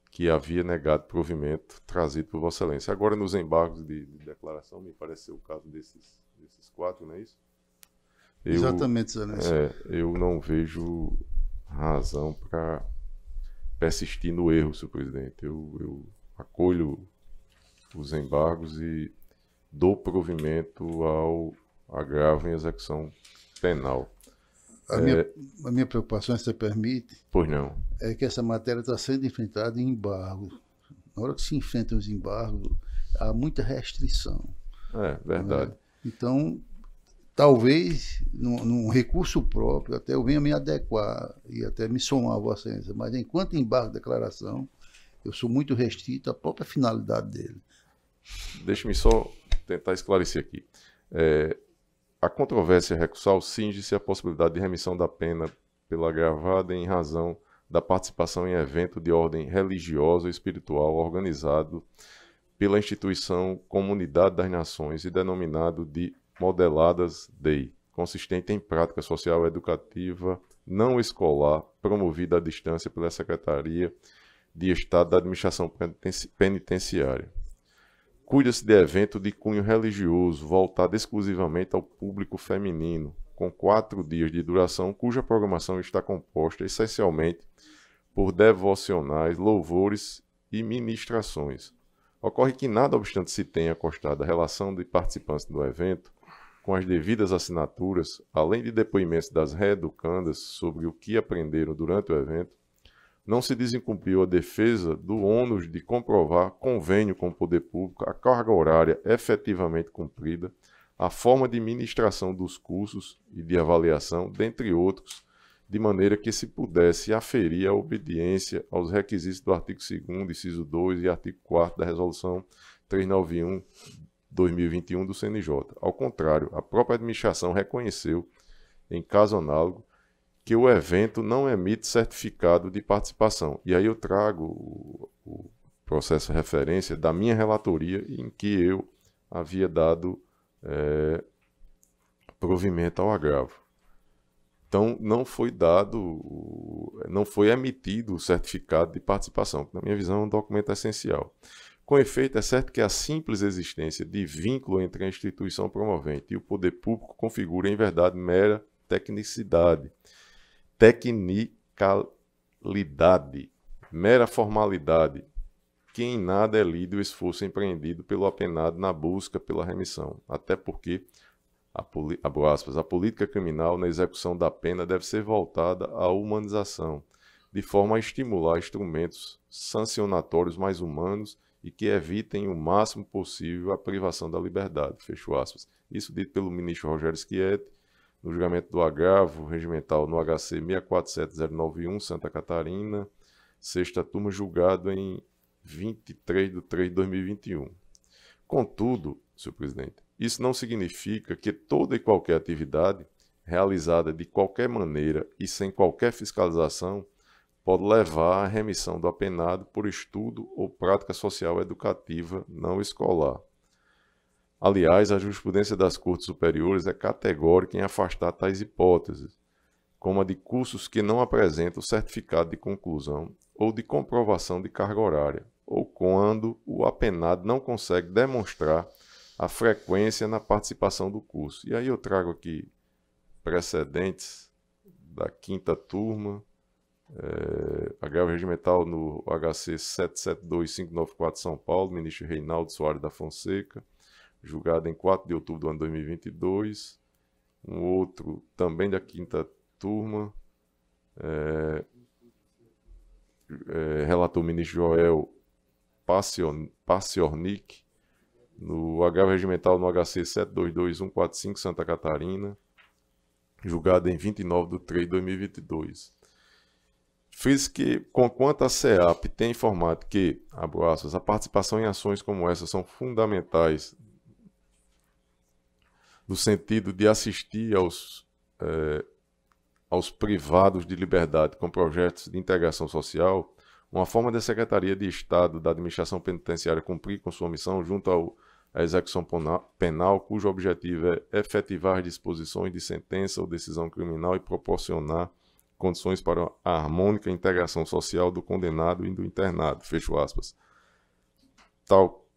que havia negado provimento trazido por Vossa Excelência. Agora, nos embargos de declaração, me parece ser o caso desses 4, não é isso? Exatamente, Excelência. Eu não vejo razão para persistir no erro, senhor presidente. Eu acolho os embargos e dou provimento ao agravo em execução penal. A minha preocupação, se você permite, Pois não. é que essa matéria está sendo enfrentada em embargo. Na hora que se enfrentam os embargos, há muita restrição. Verdade. Né? Então, talvez, num recurso próprio, até eu venha me adequar e até me somar a Vossa Excelência, mas enquanto embargo de declaração, eu sou muito restrito à própria finalidade dele. Deixe-me só tentar esclarecer aqui. A controvérsia recursal cinge-se à possibilidade de remissão da pena pela agravada em razão da participação em evento de ordem religiosa ou espiritual organizado pela instituição Comunidade das Nações e denominado de Modeladas Day, consistente em prática social educativa não escolar, promovida à distância pela Secretaria de Estado da Administração Penitenciária. Cuida-se de evento de cunho religioso, voltado exclusivamente ao público feminino, com 4 dias de duração, cuja programação está composta essencialmente por devocionais, louvores e ministrações. Ocorre que, nada obstante se tenha constado a relação de participantes do evento, com as devidas assinaturas, além de depoimentos das reeducandas sobre o que aprenderam durante o evento, não se desincumpriu a defesa do ônus de comprovar convênio com o poder público, a carga horária efetivamente cumprida, a forma de ministração dos cursos e de avaliação, dentre outros, de maneira que se pudesse aferir a obediência aos requisitos do artigo 2º, inciso 2 e artigo 4º da Resolução 391/2021 do CNJ. Ao contrário, a própria administração reconheceu, em caso análogo, que o evento não emite certificado de participação. E aí eu trago o processo de referência da minha relatoria em que eu havia dado provimento ao agravo. Então, não foi emitido o certificado de participação, que na minha visão é um documento essencial. Com efeito, é certo que a simples existência de vínculo entre a instituição promovente e o poder público configura, em verdade, mera tecnicalidade, mera formalidade, que em nada é lido o esforço empreendido pelo apenado na busca pela remissão, até porque a política criminal na execução da pena deve ser voltada à humanização, de forma a estimular instrumentos sancionatórios mais humanos e que evitem o máximo possível a privação da liberdade. Fecho aspas. Isso dito pelo ministro Rogério Schietti, no julgamento do agravo regimental no HC 647091, Santa Catarina, 6ª turma, julgado em 23/3/2021. Contudo, senhor presidente, isso não significa que toda e qualquer atividade realizada de qualquer maneira e sem qualquer fiscalização pode levar à remissão do apenado por estudo ou prática social educativa não escolar. Aliás, a jurisprudência das Cortes Superiores é categórica em afastar tais hipóteses, como a de cursos que não apresentam certificado de conclusão ou de comprovação de carga horária, ou quando o apenado não consegue demonstrar a frequência na participação do curso. E aí eu trago aqui precedentes da 5ª turma, agravo regimental no HC 772594 São Paulo, ministro Reinaldo Soares da Fonseca, julgado em 4 de outubro do ano 2022. Um outro também da 5ª turma, relator o ministro Joel Paciornik, no agravo regimental no HC 722145 Santa Catarina, julgado em 29/3/2022. Fiz que, conquanto a CEAP tem informado que, abro aspas, a participação em ações como essa são fundamentais no sentido de assistir aos privados de liberdade com projetos de integração social, uma forma da Secretaria de Estado da Administração Penitenciária cumprir com sua missão junto à execução penal, cujo objetivo é efetivar as disposições de sentença ou decisão criminal e proporcionar condições para a harmônica integração social do condenado e do internado, fecho aspas, tal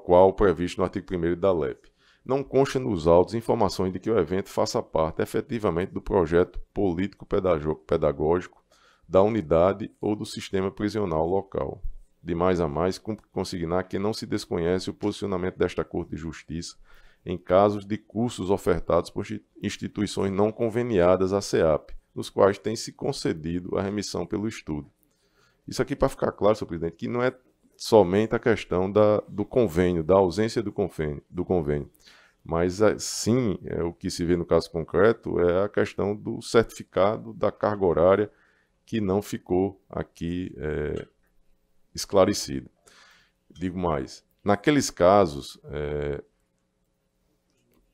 qual previsto no artigo 1º da LEP. Não consta nos autos informações de que o evento faça parte efetivamente do projeto político-pedagógico da unidade ou do sistema prisional local. De mais a mais, cumpre consignar que não se desconhece o posicionamento desta Corte de Justiça em casos de cursos ofertados por instituições não conveniadas à CEAP, nos quais tem se concedido a remissão pelo estudo. Isso aqui para ficar claro, senhor presidente, que não é somente a questão do convênio, da ausência do convênio, mas sim, o que se vê no caso concreto é a questão do certificado da carga horária que não ficou aqui esclarecido. Digo mais, naqueles casos,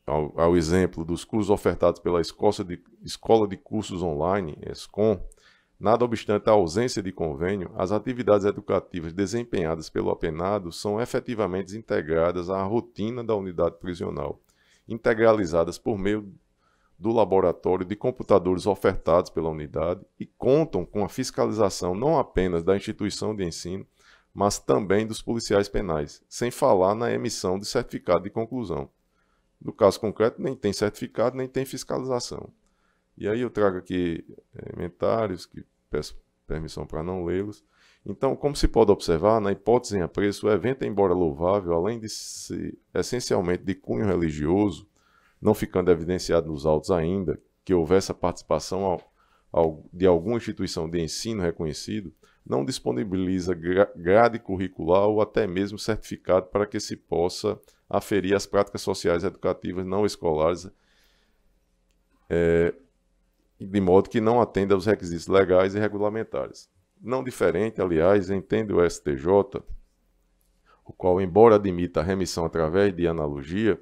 ao exemplo dos cursos ofertados pela Escola de Cursos Online, ESCOM, Nada obstante a ausência de convênio, as atividades educativas desempenhadas pelo apenado são efetivamente integradas à rotina da unidade prisional, integralizadas por meio do laboratório de computadores ofertados pela unidade e contam com a fiscalização não apenas da instituição de ensino, mas também dos policiais penais, sem falar na emissão de certificado de conclusão. No caso concreto, nem tem certificado, nem tem fiscalização. E aí eu trago aqui comentários, que peço permissão para não lê-los. Então, como se pode observar, na hipótese em apreço, o evento, embora louvável, além de ser essencialmente de cunho religioso, não ficando evidenciado nos autos ainda que houvesse a participação de alguma instituição de ensino reconhecido, não disponibiliza grade curricular ou até mesmo certificado para que se possa aferir as práticas sociais educativas não escolares, de modo que não atenda aos requisitos legais e regulamentares. Não diferente, aliás, entende o STJ, o qual, embora admita a remissão através de analogia,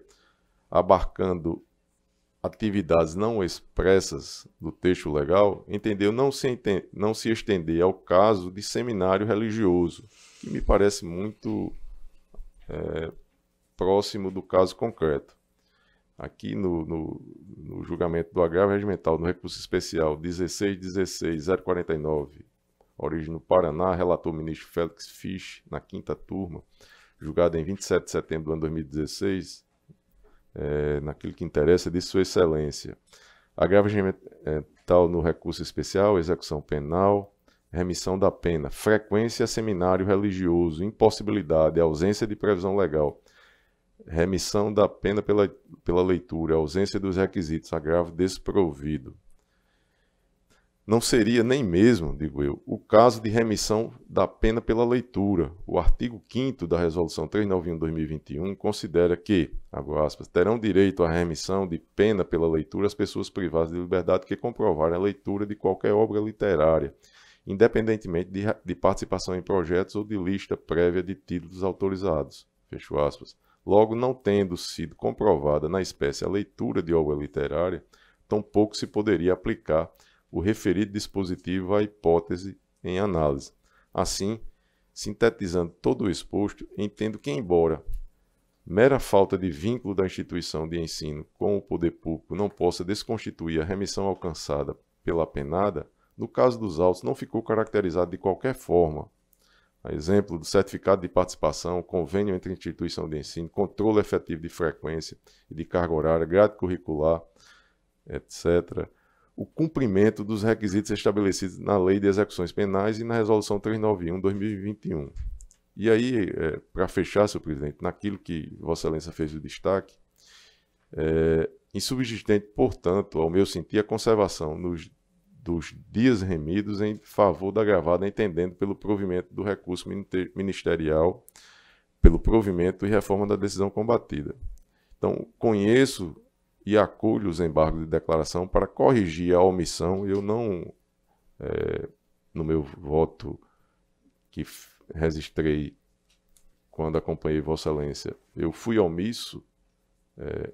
abarcando atividades não expressas do texto legal, entendeu não se estender ao caso de seminário religioso, que me parece muito próximo do caso concreto. Aqui no julgamento do agravo regimental, no recurso especial 16.16.049, origem no Paraná, relator ministro Félix Fisch, na 5ª turma, julgado em 27 de setembro do ano 2016, naquilo que interessa de Sua Excelência. Agravo regimental no recurso especial, execução penal, remissão da pena, frequência a seminário religioso, impossibilidade, ausência de previsão legal, remissão da pena pela leitura, ausência dos requisitos, agravo desprovido. Não seria nem mesmo, digo eu, o caso de remissão da pena pela leitura. O artigo 5º da Resolução 391/2021 considera que, abre aspas, terão direito à remissão de pena pela leitura as pessoas privadas de liberdade que comprovarem a leitura de qualquer obra literária, independentemente de participação em projetos ou de lista prévia de títulos autorizados. Fecho aspas. Logo, não tendo sido comprovada na espécie a leitura de obra literária, tampouco se poderia aplicar o referido dispositivo à hipótese em análise. Assim, sintetizando todo o exposto, entendo que, embora mera falta de vínculo da instituição de ensino com o poder público não possa desconstituir a remissão alcançada pela apenada, no caso dos autos não ficou caracterizado de qualquer forma. A exemplo do certificado de participação, convênio entre instituição de ensino, controle efetivo de frequência e de carga horária, grade curricular, etc., o cumprimento dos requisitos estabelecidos na Lei de Execuções Penais e na Resolução 391/2021. E aí, para fechar, senhor presidente, naquilo que Vossa Excelência fez o destaque, insubsistente, portanto, ao meu sentir, a conservação dos dias remidos em favor da gravada, entendendo pelo provimento do recurso ministerial, pelo provimento e reforma da decisão combatida. Então, conheço e acolho os embargos de declaração para corrigir a omissão. Eu não, no meu voto que registrei quando acompanhei Vossa Excelência, eu fui omisso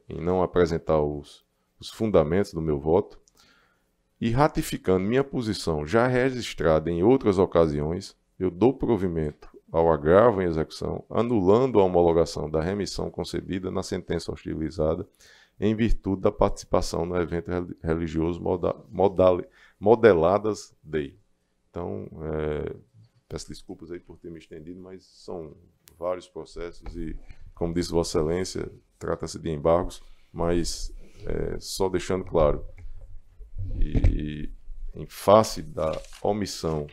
em não apresentar os fundamentos do meu voto, e ratificando minha posição já registrada em outras ocasiões, eu dou provimento ao agravo em execução, anulando a homologação da remissão concedida na sentença hostilizada em virtude da participação no evento religioso modeladas dei. Então, peço desculpas aí por ter me estendido, mas são vários processos e, como disse Vossa Excelência, trata-se de embargos, mas só deixando claro, e em face da omissão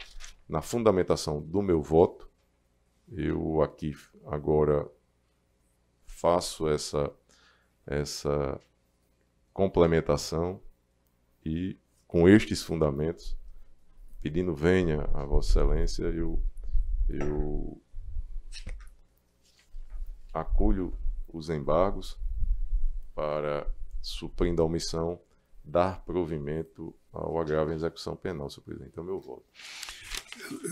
na fundamentação do meu voto, eu aqui agora faço essa complementação e, com estes fundamentos, pedindo venha a Vossa Excelência, eu acolho os embargos para, suprindo a omissão, dar provimento ao agravo em execução penal, senhor presidente. É o meu voto.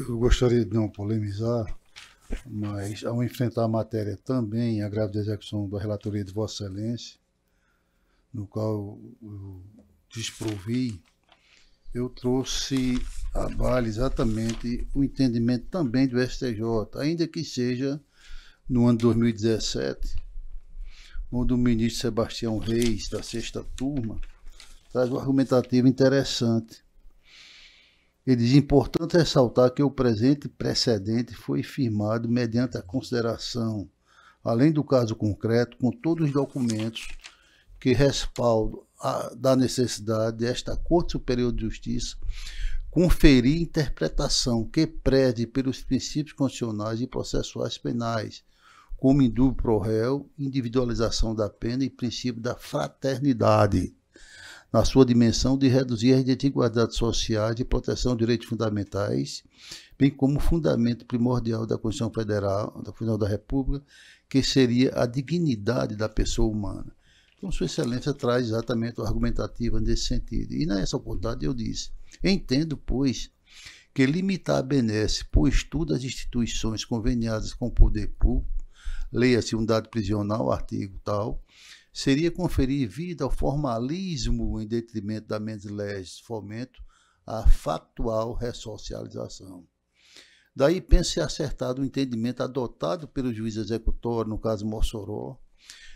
Eu gostaria de não polemizar, mas ao enfrentar a matéria também agravo de execução da relatoria de Vossa Excelência, no qual eu desprovi eu trouxe à baila exatamente o entendimento também do STJ, ainda que seja no ano 2017, onde o ministro Sebastião Reis, da 6ª turma, traz um argumentativo interessante. Ele diz: importante ressaltar que o presente precedente foi firmado mediante a consideração, além do caso concreto, com todos os documentos que respaldam da necessidade desta Corte Superior de Justiça conferir interpretação que preze pelos princípios constitucionais e processuais penais, como indúbio pro réu, individualização da pena e princípio da fraternidade, na sua dimensão de reduzir as desigualdades sociais e proteção de direitos fundamentais, bem como fundamento primordial da Constituição Federal, da Constituição da República, que seria a dignidade da pessoa humana. Então, Sua Excelência traz exatamente o argumentativo nesse sentido. E nessa oportunidade eu disse: entendo, pois, que limitar a benesse por estudo das instituições conveniadas com o poder público, leia-se unidade prisional, artigo tal, seria conferir vida ao formalismo em detrimento da mens legis, fomento à factual ressocialização. Daí penso-se acertado o entendimento adotado pelo juiz executório, no caso Mossoró,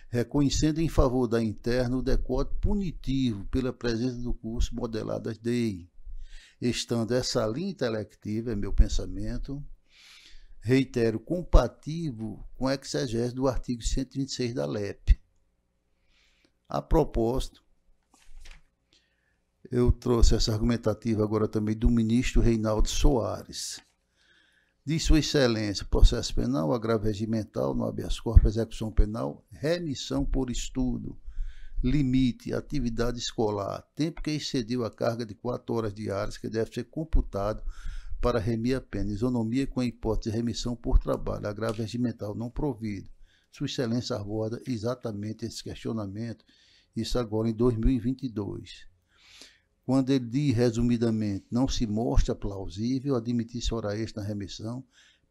reconhecendo em favor da interna o decódigo punitivo pela presença do curso Modeladas Dei, estando essa linha intelectiva, é meu pensamento, reitero, compatível com a exegese do artigo 126 da LEP. A propósito, eu trouxe essa argumentativa agora também do ministro Reinaldo Soares. Diz Sua Excelência: processo penal, agravo regimental, no habeas corpus, execução penal, remissão por estudo, limite, atividade escolar, tempo que excedeu a carga de 4 horas diárias, que deve ser computado para remir a pena, isonomia com a hipótese de remissão por trabalho, agravo regimental não provido. Sua Excelência aborda exatamente esse questionamento, isso agora em 2022. Quando ele diz, resumidamente, não se mostra plausível admitir-se hora extra na remissão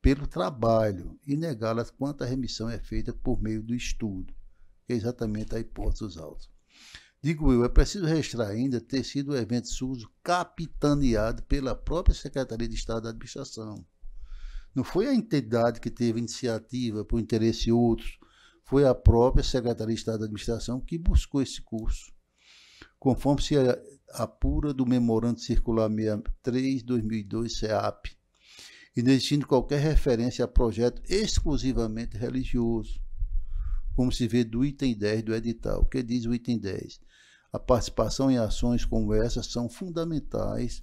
pelo trabalho e negá-la quanto a remissão é feita por meio do estudo, que é exatamente a hipótese dos autos. Digo eu, é preciso registrar ainda ter sido o evento SUSO capitaneado pela própria Secretaria de Estado da Administração. Não foi a entidade que teve iniciativa por interesse de outros, foi a própria Secretaria de Estado da Administração que buscou esse curso, conforme se apura do Memorando Circular 63/2002 CEAP, inexistindo qualquer referência a projeto exclusivamente religioso, como se vê do item 10 do edital. O que diz o item 10? A participação em ações como essas são fundamentais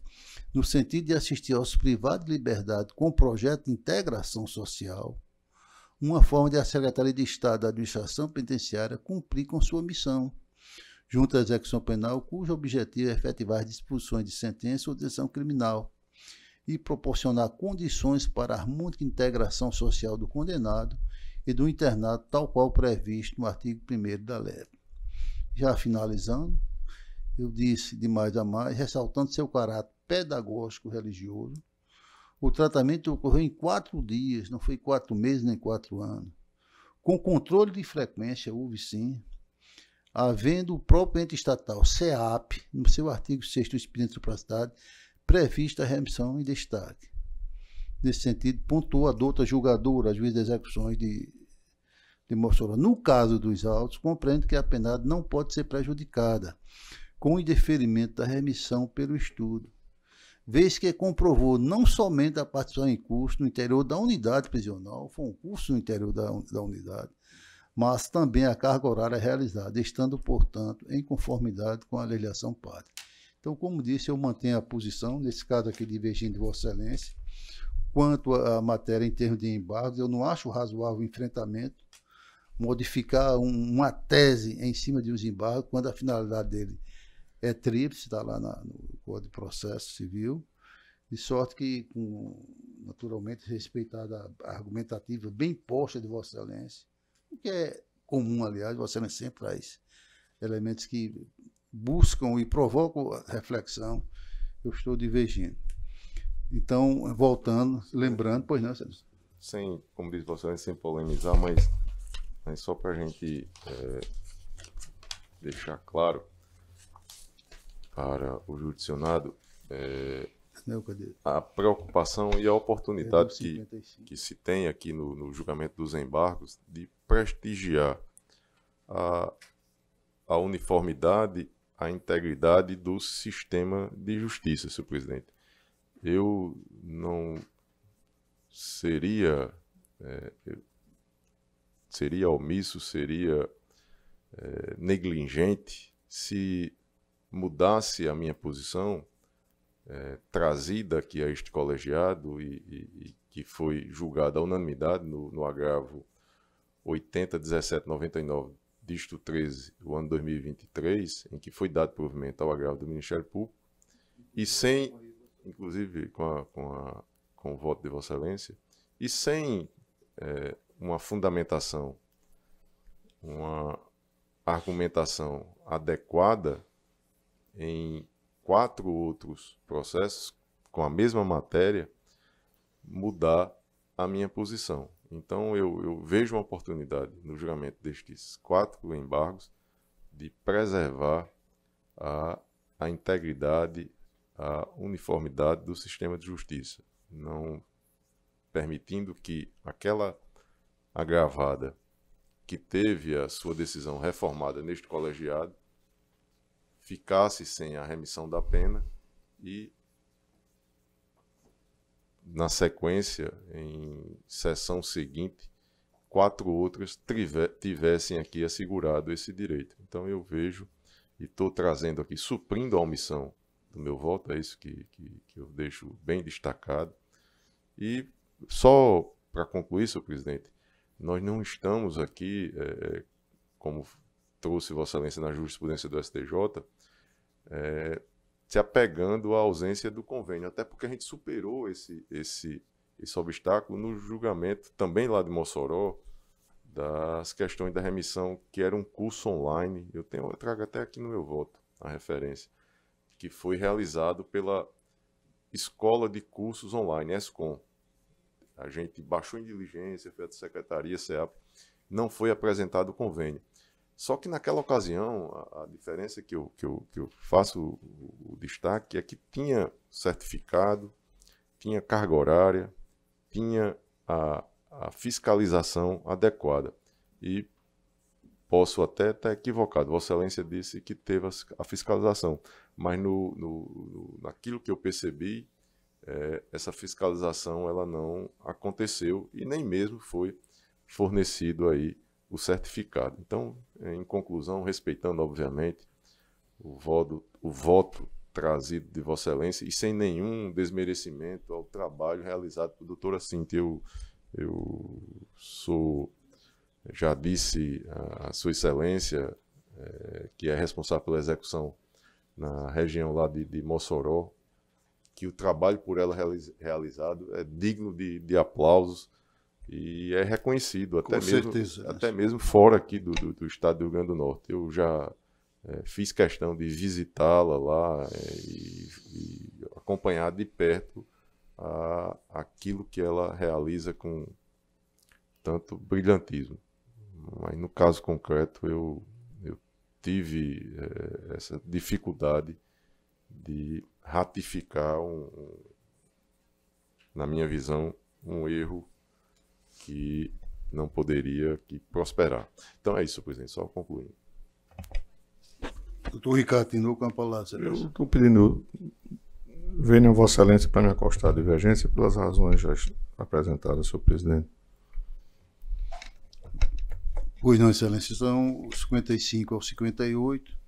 no sentido de assistir aos privados de liberdade com projeto de integração social, uma forma de a Secretaria de Estado da Administração Penitenciária cumprir com sua missão, junto à execução penal, cujo objetivo é efetivar as disposições de sentença ou decisão criminal e proporcionar condições para a harmônica integração social do condenado e do internado, tal qual previsto no artigo 1º da LEP. Já finalizando, eu disse de mais a mais, ressaltando seu caráter pedagógico religioso, o tratamento ocorreu em 4 dias, não foi 4 meses nem 4 anos. Com controle de frequência, houve sim, havendo o próprio ente estatal, CEAP, no seu artigo 6º do expediente de reciprocidade, prevista a remissão em destaque. Nesse sentido, pontuou a douta julgadora, a juiz de execuções de Mossoró. No caso dos autos, compreendo que a penada não pode ser prejudicada com o indeferimento da remissão pelo estudo, vez que comprovou não somente a participação em curso no interior da unidade prisional, foi um curso no interior da unidade, mas também a carga horária realizada, estando, portanto, em conformidade com a legislação pátria. Então, como disse, eu mantenho a posição, nesse caso aqui divergindo de Vossa Excelência, quanto à matéria em termos de embargos, eu não acho razoável o enfrentamento, modificar uma tese em cima de uns embargos, quando a finalidade dele é tríplice, está lá no Código de Processo Civil, de sorte que, naturalmente, respeitada a argumentativa bem posta de Vossa Excelência, o que é comum, aliás, Vossa Excelência sempre traz elementos que buscam e provocam a reflexão, eu estou divergindo. Então, voltando, lembrando, pois não, Excelência? Sem, como diz Vossa Excelência, sem polemizar, mas só para a gente deixar claro para o judicionado a preocupação e a oportunidade que se tem aqui no julgamento dos embargos de prestigiar a uniformidade, a integridade do sistema de justiça, senhor presidente. Eu não seria omisso, seria negligente se mudasse a minha posição trazida aqui a este colegiado e que foi julgada à unanimidade no agravo 80.1799, dígito 13, do ano 2023, em que foi dado provimento ao agravo do Ministério Público, e sem, inclusive com o voto de Vossa Excelência, e sem uma fundamentação, uma argumentação adequada em 4 outros processos com a mesma matéria, mudar a minha posição. Então eu vejo uma oportunidade no julgamento destes 4 embargos de preservar a integridade, a uniformidade do sistema de justiça, não permitindo que aquela agravada que teve a sua decisão reformada neste colegiado ficasse sem a remissão da pena e, na sequência, em sessão seguinte, 4 outras tivessem aqui assegurado esse direito. Então eu vejo e estou trazendo aqui, suprindo a omissão do meu voto, é isso que eu deixo bem destacado. E só para concluir, senhor presidente, nós não estamos aqui, como trouxe Vossa Excelência na jurisprudência do STJ, se apegando à ausência do convênio, até porque a gente superou esse obstáculo no julgamento, também lá de Mossoró, das questões da remissão, que era um curso online, eu trago até aqui no meu voto a referência, que foi realizado pela Escola de Cursos Online, ESCOM. A gente baixou em diligência, foi a Secretaria, SEAP, não foi apresentado o convênio. Só que naquela ocasião, a diferença que eu faço o destaque é que tinha certificado, tinha carga horária, tinha a fiscalização adequada. E posso até estar equivocado, Vossa Excelência disse que teve a fiscalização, mas naquilo que eu percebi, essa fiscalização ela não aconteceu e nem mesmo foi fornecido aí o certificado. Então, em conclusão, respeitando, obviamente, o voto trazido de Vossa Excelência e sem nenhum desmerecimento ao trabalho realizado por doutora Cíntia. Eu já disse a Sua Excelência, que é responsável pela execução na região lá de Mossoró, que o trabalho por ela realizado é digno de aplausos, e é reconhecido, até mesmo fora aqui do estado do Rio Grande do Norte. Eu já fiz questão de visitá-la lá e acompanhar de perto aquilo que ela realiza com tanto brilhantismo. Mas no caso concreto eu tive essa dificuldade de ratificar, na minha visão, um erro que não poderia prosperar. Então é isso, presidente, só concluindo. Doutor Ricardo Tinoco, com a palavra. Eu estou pedindo, venha Vossa Excelência para me acostar a divergência pelas razões já apresentadas, senhor presidente. Pois não, Excelência, são os 55 ao 58.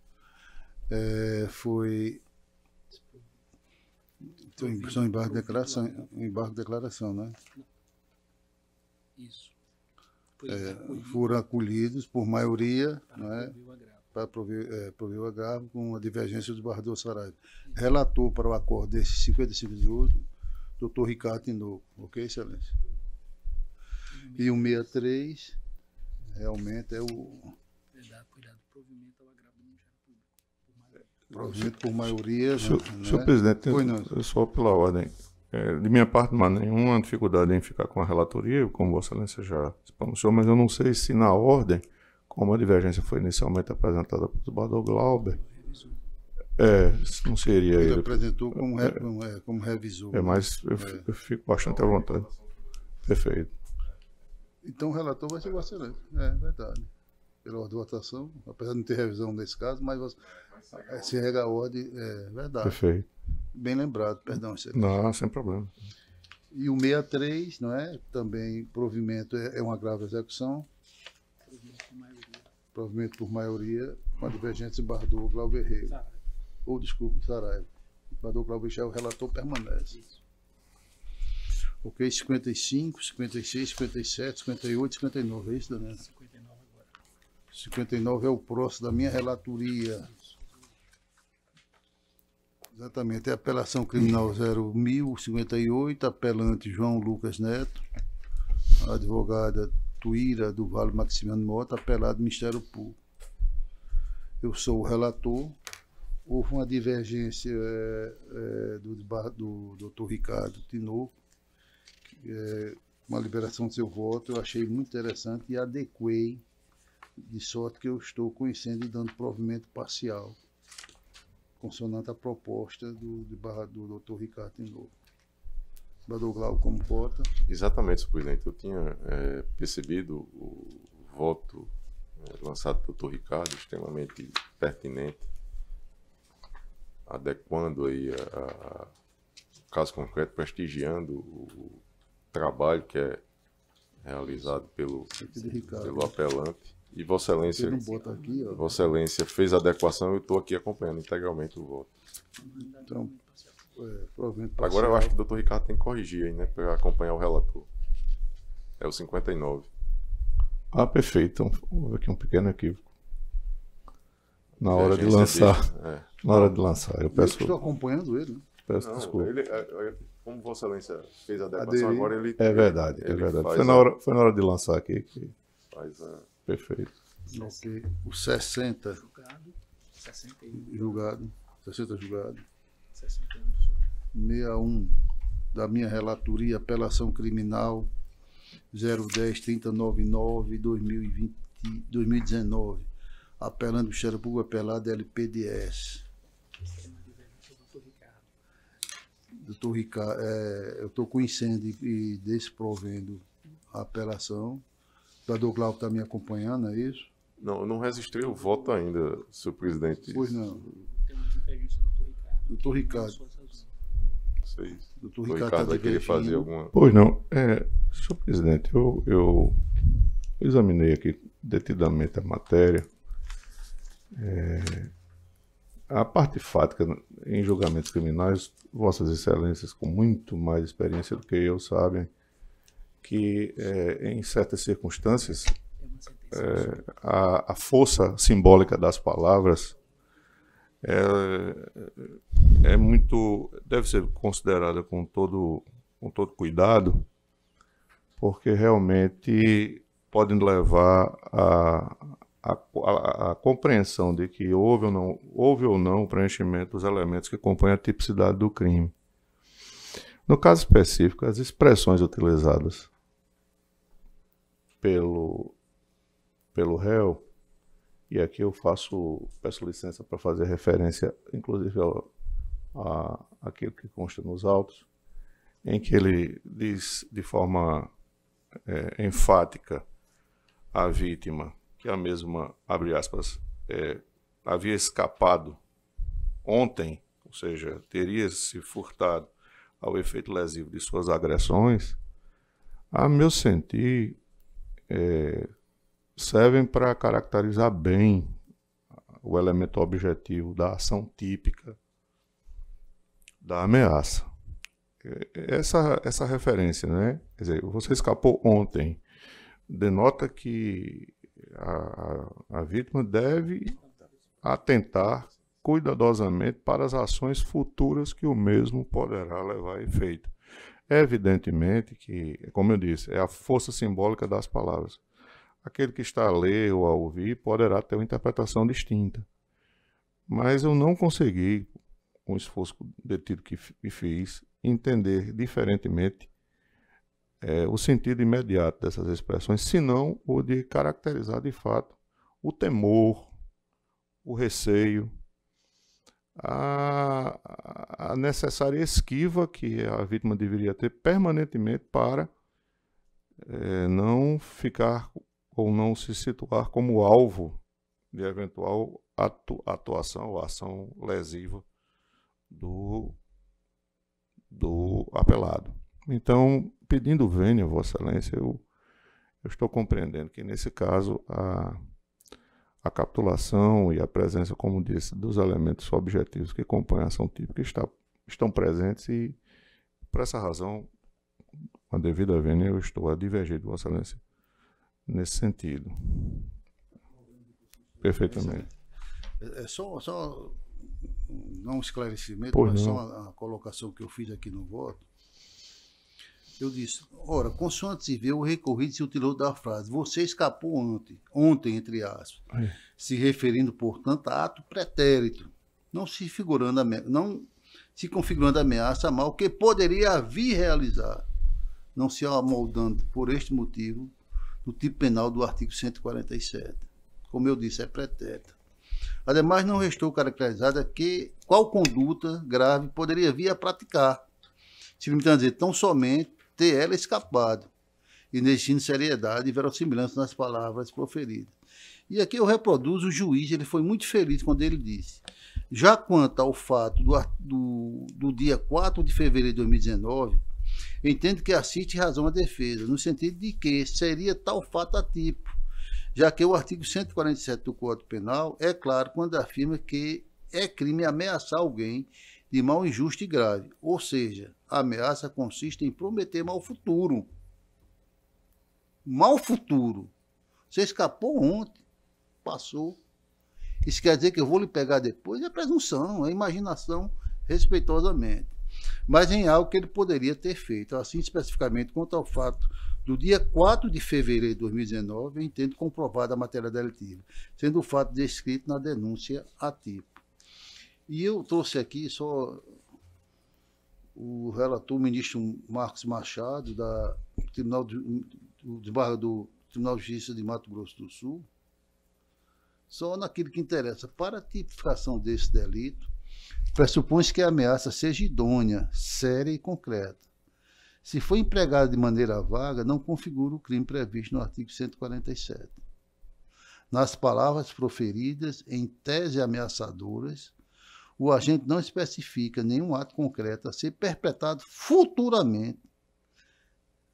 São embargo de declaração, né? Isso. Foram acolhidos por maioria, né, para prover o agravo com a divergência do desembargador Saraiva. Relator para o acordo desse 55 de outubro, doutor Ricardo Tinoco. Ok, Excelência? E o 63, realmente é o... Provimento ao agravo do Ministério Público. Provimento por maioria. Senhor presidente, só pela ordem. De minha parte, não há nenhuma dificuldade em ficar com a relatoria, como Vossa Excelência já se pronunciou, mas eu não sei se na ordem, como a divergência foi inicialmente apresentada pelo desembargador Glauber, Isso não seria Ele ele. apresentou como revisor. Mas eu fico bastante à vontade. Perfeito. Então o relator vai ser o excelente. É verdade. Pela ordem de votação, apesar de não ter revisão nesse caso, mas se rega a ordem, é verdade. Perfeito. Bem lembrado, perdão. Não, sem problema. E o 63, não é? Também provimento é uma grave execução. Provimento por maioria, com a divergência embargador Glauber Rego. Ou, desculpe, Saraiva. Embargador Glauber Rego, o relator permanece. Ok, 55, 56, 57, 58, 59, é isso, Daniel? 59 agora. 59 é o próximo da minha relatoria. Exatamente, é a apelação criminal 0.058, apelante João Lucas Neto, a advogada Tuíra do Vale Maximiano Mota, apelado Ministério Público. Eu sou o relator. Houve uma divergência do doutor Ricardo Tinoco, uma liberação de seu voto, eu achei muito interessante e adequei, de sorte que eu estou conhecendo e dando provimento parcial, consonante a proposta do doutor Ricardo Tinoco. Bador Glauco, como vota? Exatamente, senhor presidente. Eu tinha percebido o voto lançado pelo doutor Ricardo, extremamente pertinente, adequando aí o caso concreto, prestigiando o trabalho que é realizado pelo apelante. E Vossa Excelência, aqui, Vossa Excelência fez a adequação e eu estou aqui acompanhando integralmente o voto. Então, agora eu acho que o doutor Ricardo tem que corrigir aí, né, para acompanhar o relator. É o 59. Perfeito. Então, houve aqui um pequeno equívoco. Na hora de lançar. Na hora de lançar. Eu estou acompanhando ele, né? Peço desculpa. Como Vossa Excelência fez a adequação, agora ele... É verdade. Foi na hora de lançar aqui que faz a... Perfeito. Ok. O 60. Julgado. 60 julgado. 61 da minha relatoria, apelação criminal 010-3099-2019, apelando o Ministério Público, apelado LPDS. Doutor Ricardo, eu estou conhecendo e desprovendo a apelação. O doutor Glauco está me acompanhando, é isso? Não, eu não registrei o voto ainda, senhor presidente. Pois não. Tem uma divergência do doutor Ricardo. Doutor Ricardo vai querer fazer alguma... Pois não. Senhor presidente, eu examinei aqui detidamente a matéria. A parte fática em julgamentos criminais, Vossas Excelências, com muito mais experiência do que eu, sabem que em certas circunstâncias a força simbólica das palavras deve ser considerada com todo cuidado, porque realmente podem levar a compreensão de que houve ou não o preenchimento dos elementos que compõem a tipicidade do crime. No caso específico, as expressões utilizadas pelo réu, e aqui eu peço licença para fazer referência, inclusive, àquilo que consta nos autos, em que ele diz de forma enfática à vítima que a mesma, abre aspas, havia escapado ontem, ou seja, teria se furtado ao efeito lesivo de suas agressões, a meu sentir, servem para caracterizar bem o elemento objetivo da ação típica da ameaça. Essa referência, né? Quer dizer, você escapou ontem, denota que a vítima deve atentar cuidadosamente para as ações futuras que o mesmo poderá levar a efeito. Evidentemente que, como eu disse, é a força simbólica das palavras. Aquele que está a ler ou a ouvir poderá ter uma interpretação distinta. Mas eu não consegui, com o esforço detido que fiz, entender diferentemente o sentido imediato dessas expressões, senão o de caracterizar de fato o temor, o receio, a necessária esquiva que a vítima deveria ter permanentemente para não ficar ou não se situar como alvo de eventual atuação ou ação lesiva do apelado. Então, pedindo vênia, Vossa Excelência, eu estou compreendendo que, nesse caso, a capitulação e a presença, como disse, dos elementos objetivos que compõem a ação típica estão presentes e, por essa razão, com a devida vênia, eu estou a divergir de Vossa Excelência nesse sentido. Perfeitamente. Só um esclarecimento, Pois mas não. só a colocação que eu fiz aqui no voto. Eu disse, ora, consoante se vê, o recorrido se utilizou da frase, você escapou ontem, entre aspas, se referindo, portanto, a ato pretérito, não se configurando ameaça a mal que poderia vir realizar, não se amoldando, por este motivo, do tipo penal do artigo 147. Como eu disse, é pretérito. Ademais, não restou caracterizada qual conduta grave poderia vir a praticar, se limitando a dizer, tão somente ter ela escapado, inexistindo seriedade e verossimilhança nas palavras proferidas. E aqui eu reproduzo o juiz, ele foi muito feliz quando ele disse, já quanto ao fato do dia 4 de fevereiro de 2019, entendo que assiste razão à defesa, no sentido de que seria tal fato atípico, já que o artigo 147 do Código Penal é claro quando afirma que é crime ameaçar alguém de mal injusto e grave, ou seja, a ameaça consiste em prometer mal futuro. Mal futuro. Você escapou ontem, passou. Isso quer dizer que eu vou lhe pegar depois? É presunção, é imaginação, respeitosamente. Mas em algo que ele poderia ter feito, assim especificamente quanto ao fato do dia 4 de fevereiro de 2019, eu entendo comprovada a matéria delitiva, sendo o fato descrito na denúncia a tipo. E eu trouxe aqui só o relator, o ministro Marcos Machado, do Tribunal de Justiça de Mato Grosso do Sul, só naquilo que interessa. Para a tipificação desse delito, pressupõe-se que a ameaça seja idônea, séria e concreta. Se for empregada de maneira vaga, não configura o crime previsto no artigo 147. Nas palavras proferidas em tese ameaçadoras, o agente não especifica nenhum ato concreto a ser perpetrado futuramente.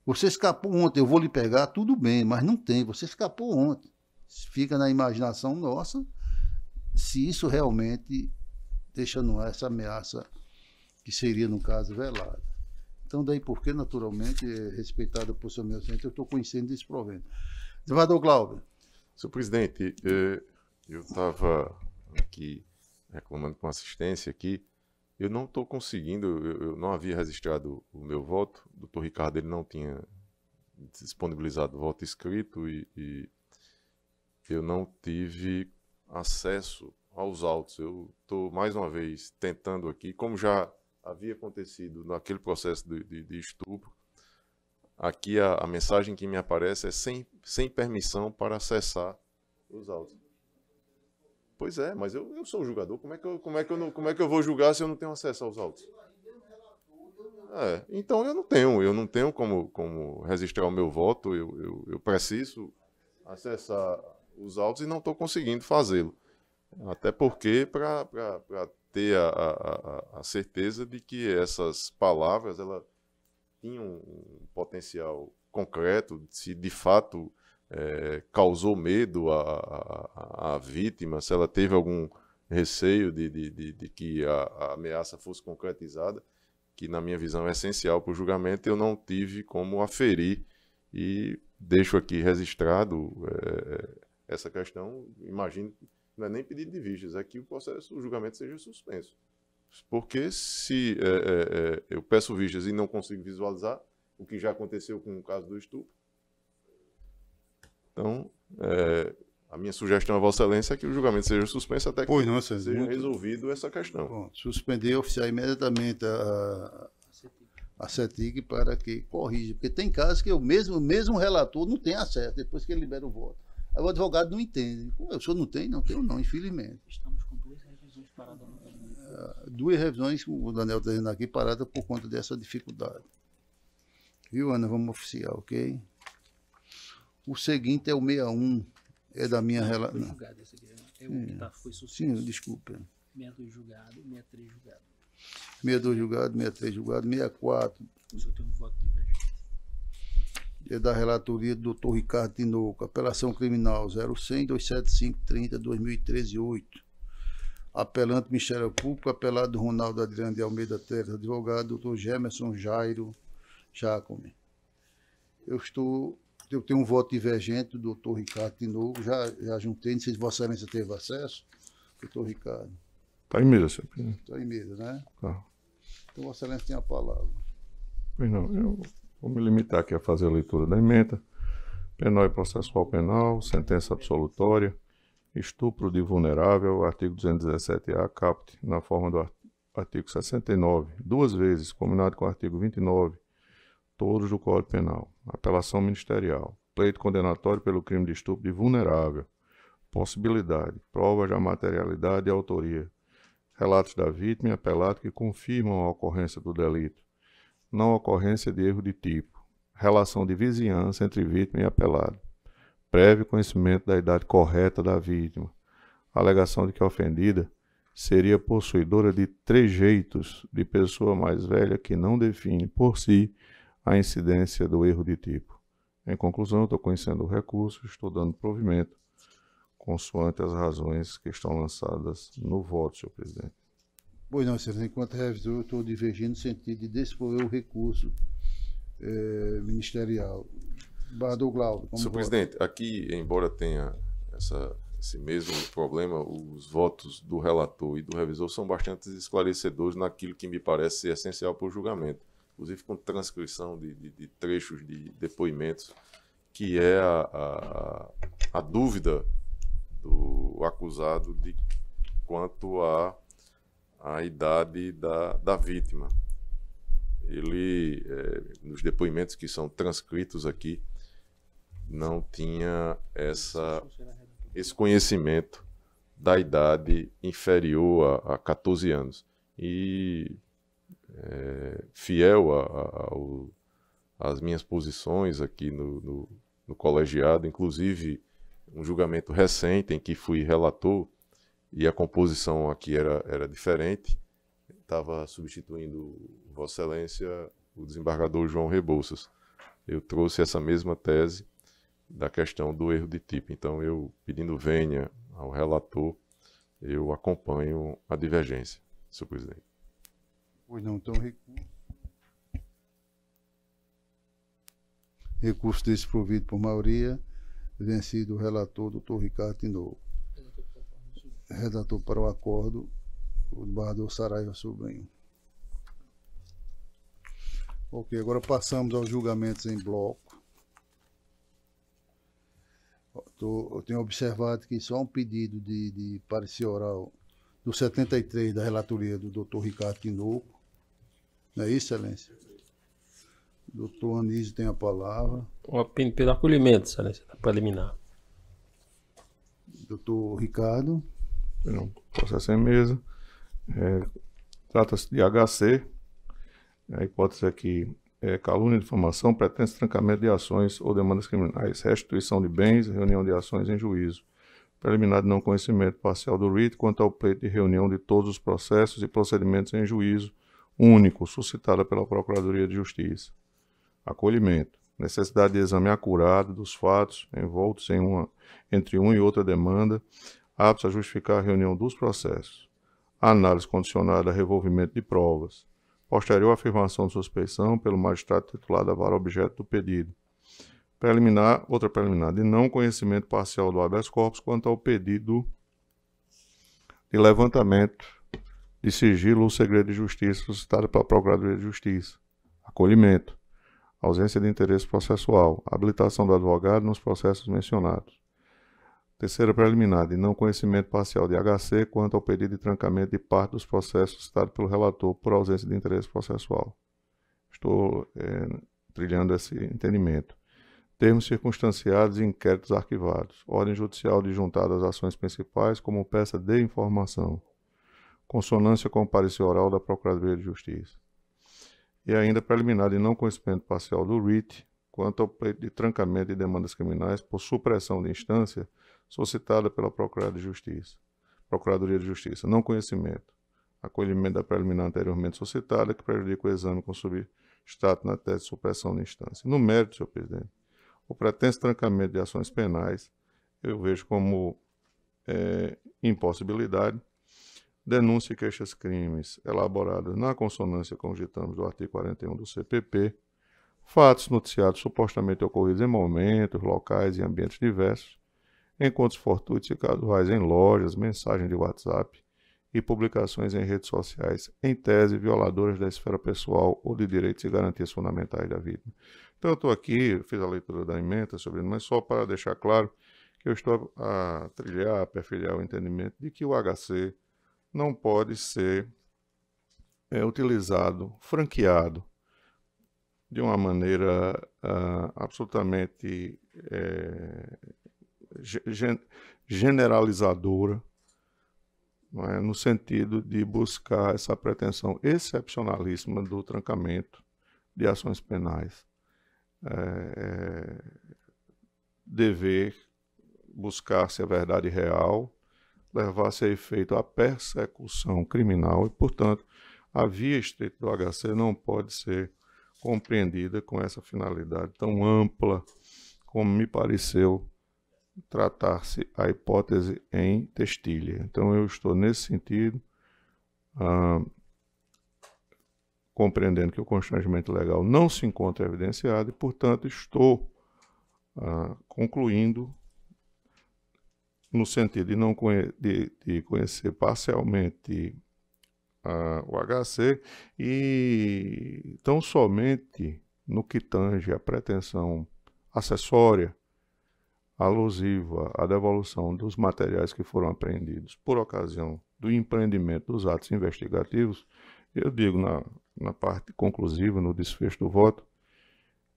Você escapou ontem, eu vou lhe pegar, tudo bem, mas não tem, você escapou ontem. Fica na imaginação nossa se isso realmente deixa no ar essa ameaça que seria, no caso, velada. Então, daí porque, naturalmente, respeitado por seu meu centro, eu estou conhecendo desse provento. Desembargador Glauber. Senhor presidente, eu estava aqui reclamando com assistência aqui, eu não estou conseguindo, eu não havia registrado o meu voto, o doutor Ricardo ele não tinha disponibilizado o voto escrito e eu não tive acesso aos autos. Eu estou, mais uma vez, tentando aqui, como já havia acontecido naquele processo de estupro, aqui a mensagem que me aparece é sem permissão para acessar os autos. Pois é, mas eu sou o julgador, como é que eu vou julgar se eu não tenho acesso aos autos? Então eu não tenho como registrar o meu voto, eu preciso acessar os autos e não estou conseguindo fazê-lo. Até porque, para ter a certeza de que essas palavras elas tinham um potencial concreto, se de fato causou medo à vítima, se ela teve algum receio de que a ameaça fosse concretizada, que na minha visão é essencial para o julgamento, eu não tive como aferir e deixo aqui registrado essa questão. Imagino que não é nem pedido de vistas, é que o julgamento seja suspenso. Porque se eu peço vistas e não consigo visualizar, o que já aconteceu com o caso do estupro, então, a minha sugestão a Vossa Excelência é que o julgamento seja suspenso até que seja resolvido essa questão. Bom, suspender oficial imediatamente a CETIG para que corrija, porque tem casos que o mesmo relator não tem acesso depois que ele libera o voto. Aí o advogado não entende. O senhor não tem? Não tenho não, infelizmente. Estamos com 2 revisões paradas no duas revisões, o Daniel está dizendo aqui, parada por conta dessa dificuldade. Viu, Ana? Vamos oficiar, ok? O seguinte é o 61, é da minha relação. Foi julgado esse aqui, né? É o que foi suspenso. Sim, desculpa. 62 julgado, 63 julgado. 62 julgado, 63 julgado, 64. O senhor tem um voto divergente. É da relatoria do Dr. Ricardo Tinoco, apelação criminal 0100-275-30-2013-8. Apelante Ministério Público, apelado Ronaldo Adriano de Almeida Teres, advogado Dr. Gemerson Jairo Jacome. Eu tenho um voto divergente do Dr. Ricardo Tinoco, já juntei, não sei se Vossa Excelência teve acesso, Dr. Ricardo. Está em mesa, senhor presidente. Está em mesa, né? Tá. Então Vossa Excelência tem a palavra. Pois não, eu vou me limitar aqui a fazer a leitura da emenda. Penal e processual penal, sentença absolutória, estupro de vulnerável, artigo 217-A, caput, na forma do artigo 69, duas vezes, combinado com o artigo 29, todos do Código Penal. Apelação ministerial, pleito condenatório pelo crime de estupro de vulnerável, possibilidade, provas da materialidade e autoria, relatos da vítima e apelado que confirmam a ocorrência do delito, não ocorrência de erro de tipo, relação de vizinhança entre vítima e apelado, prévio conhecimento da idade correta da vítima, alegação de que a ofendida seria possuidora de trejeitos de pessoa mais velha que não define por si a incidência do erro de tipo. Em conclusão, estou conhecendo o recurso, estou dando provimento consoante as razões que estão lançadas no voto, senhor presidente. Pois não, Excelência, enquanto revisor, eu estou divergindo no sentido de desprover o recurso ministerial. Embargador Glauber. Senhor presidente, aqui, embora tenha esse mesmo problema, os votos do relator e do revisor são bastante esclarecedores naquilo que me parece ser essencial para o julgamento, inclusive com transcrição de trechos de depoimentos, que é a dúvida do acusado quanto à idade da vítima. Ele, nos depoimentos que são transcritos aqui, não tinha esse conhecimento da idade inferior a 14 anos. E, fiel às minhas posições aqui no colegiado, inclusive um julgamento recente em que fui relator e a composição aqui era diferente, estava substituindo Vossa Excelência o desembargador João Rebouças. Eu trouxe essa mesma tese da questão do erro de tipo. Então, eu, pedindo vênia ao relator, eu acompanho a divergência, senhor presidente. Pois não, então recurso desprovido por maioria, vencido o relator, doutor Ricardo Tinoco. Redator para o acordo, o embargador Saraiva Sobrinho. Ok, agora passamos aos julgamentos em bloco. Eu tenho observado que só um pedido de parecer oral do 73 da relatoria do doutor Ricardo Tinoco. Não é isso, Excelência? Doutor Anísio tem a palavra. Pelo acolhimento, Excelência, preliminar. Doutor Ricardo. Não, processo em mesa. Trata-se de HC. A hipótese aqui é calúnia, difamação, pretenso trancamento de ações ou demandas criminais, restituição de bens, reunião de ações em juízo. Preliminar de não conhecimento parcial do RIT quanto ao pleito de reunião de todos os processos e procedimentos em juízo único, suscitada pela Procuradoria de Justiça. Acolhimento. Necessidade de exame acurado dos fatos envoltos entre uma e outra demanda, aptos a justificar a reunião dos processos. Análise condicionada a revolvimento de provas. Posterior afirmação de suspeição pelo magistrado titulado a vara objeto do pedido. Outra preliminar, de não conhecimento parcial do habeas corpus quanto ao pedido de levantamento de sigilo ou segredo de justiça suscitado pela Procuradoria de Justiça. Acolhimento. Ausência de interesse processual. Habilitação do advogado nos processos mencionados. Terceira preliminar, de não conhecimento parcial de HC quanto ao pedido de trancamento de parte dos processos citados pelo relator por ausência de interesse processual. Estou trilhando esse entendimento. Termos circunstanciados e inquéritos arquivados. Ordem judicial de juntada às ações principais como peça de informação. consonância com o parecer oral da Procuradoria de Justiça. E ainda preliminar de não conhecimento parcial do RIT quanto ao pleito de trancamento de demandas criminais por supressão de instância solicitada pela Procuradoria de Justiça. Não conhecimento. Acolhimento da preliminar anteriormente solicitada que prejudica o exame com substrato na tese de supressão de instância. No mérito, senhor presidente, o pretenso trancamento de ações penais eu vejo como impossibilidade. Denúncia e queixas-crimes elaboradas na consonância com os ditames do artigo 41 do CPP, fatos noticiados supostamente ocorridos em momentos, locais e ambientes diversos, encontros fortuitos e casuais em lojas, mensagens de WhatsApp e publicações em redes sociais, em tese violadoras da esfera pessoal ou de direitos e garantias fundamentais da vítima. Então eu estou aqui, fiz a leitura da emenda, mas só para deixar claro que eu estou a trilhar, a perfilhar o entendimento de que o HC não pode ser utilizado, franqueado, de uma maneira absolutamente generalizadora, não é? No sentido de buscar essa pretensão excepcionalíssima do trancamento de ações penais. Dever buscar-se a verdade real, levar-se a efeito a persecução criminal e, portanto, a via estreita do HC não pode ser compreendida com essa finalidade tão ampla como me pareceu tratar-se a hipótese em Testilha. Então, eu estou nesse sentido, compreendendo que o constrangimento legal não se encontra evidenciado e, portanto, estou concluindo no sentido de não de conhecer parcialmente o HC e tão somente no que tange a pretensão acessória alusiva à devolução dos materiais que foram apreendidos por ocasião do empreendimento dos atos investigativos, eu digo na parte conclusiva, no desfecho do voto,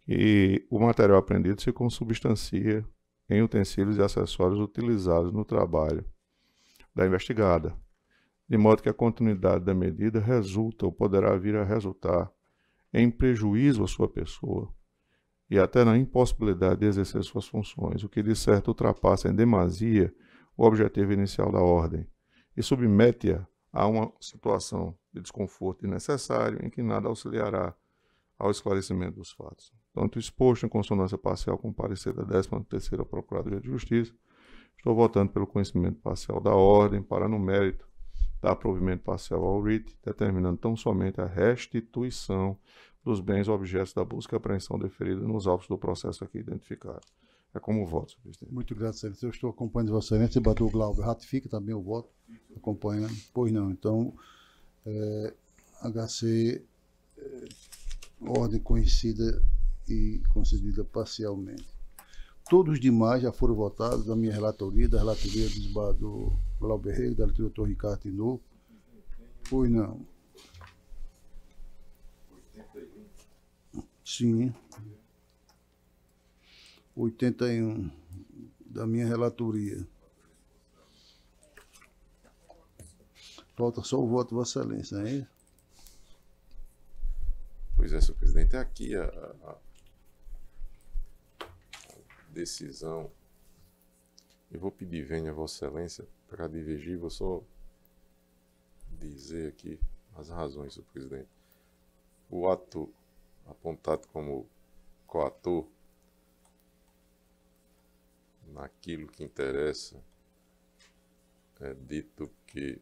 que o material apreendido se consubstancia em utensílios e acessórios utilizados no trabalho da investigada, de modo que a continuidade da medida resulta ou poderá vir a resultar em prejuízo à sua pessoa e até na impossibilidade de exercer suas funções, o que de certo ultrapassa em demasia o objetivo inicial da ordem e submete-a a uma situação de desconforto innecessário em que nada auxiliará ao esclarecimento dos fatos. Tanto exposto em consonância parcial com o parecer da 13ª Procuradoria de Justiça, estou votando pelo conhecimento parcial da ordem para, no mérito, dar provimento parcial ao RIT, determinando tão somente a restituição dos bens objetos da busca e apreensão deferida nos autos do processo aqui identificado. É como voto, senhor presidente. Muito grato, excelência. Eu estou acompanhando Vossa Excelência. O debatedor Glauber ratifica também o voto, acompanhando. Pois não. Então, HC, ordem conhecida e concedida parcialmente. Todos os demais já foram votados da minha relatoria, da relatoria do desembargador Glauber Rego, da relatoria do Dr. Ricardo Tinoco. Pois não. Sim. 81 da minha relatoria. Falta só o voto de Vossa Excelência, não é isso? Pois é, senhor presidente. Aqui a decisão. Eu vou pedir vênia a Vossa Excelência para divergir. Vou só dizer aqui as razões, senhor presidente. O ato apontado como coator naquilo que interessa é dito que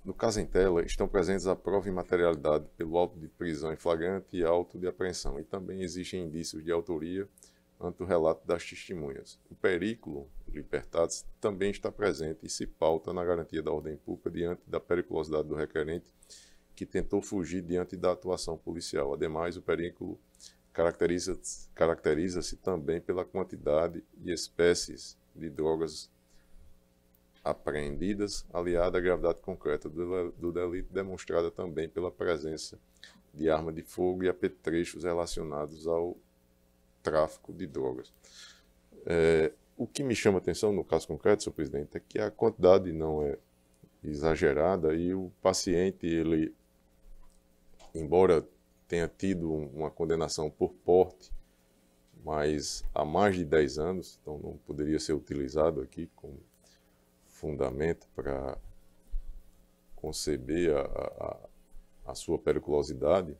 no caso em tela estão presentes a prova e materialidade pelo auto de prisão em flagrante e auto de apreensão, e também existem indícios de autoria ante o relato das testemunhas. O perículo libertatis também está presente e se pauta na garantia da ordem pública diante da periculosidade do requerente que tentou fugir diante da atuação policial. Ademais, o perículo caracteriza-se também pela quantidade e espécies de drogas apreendidas, aliada à gravidade concreta do delito, demonstrada também pela presença de arma de fogo e apetrechos relacionados ao tráfico de drogas. O que me chama a atenção no caso concreto, senhor presidente, é que a quantidade não é exagerada e o paciente, ele, embora tenha tido uma condenação por porte, mas há mais de 10 anos, então não poderia ser utilizado aqui como fundamento para conceber a sua periculosidade.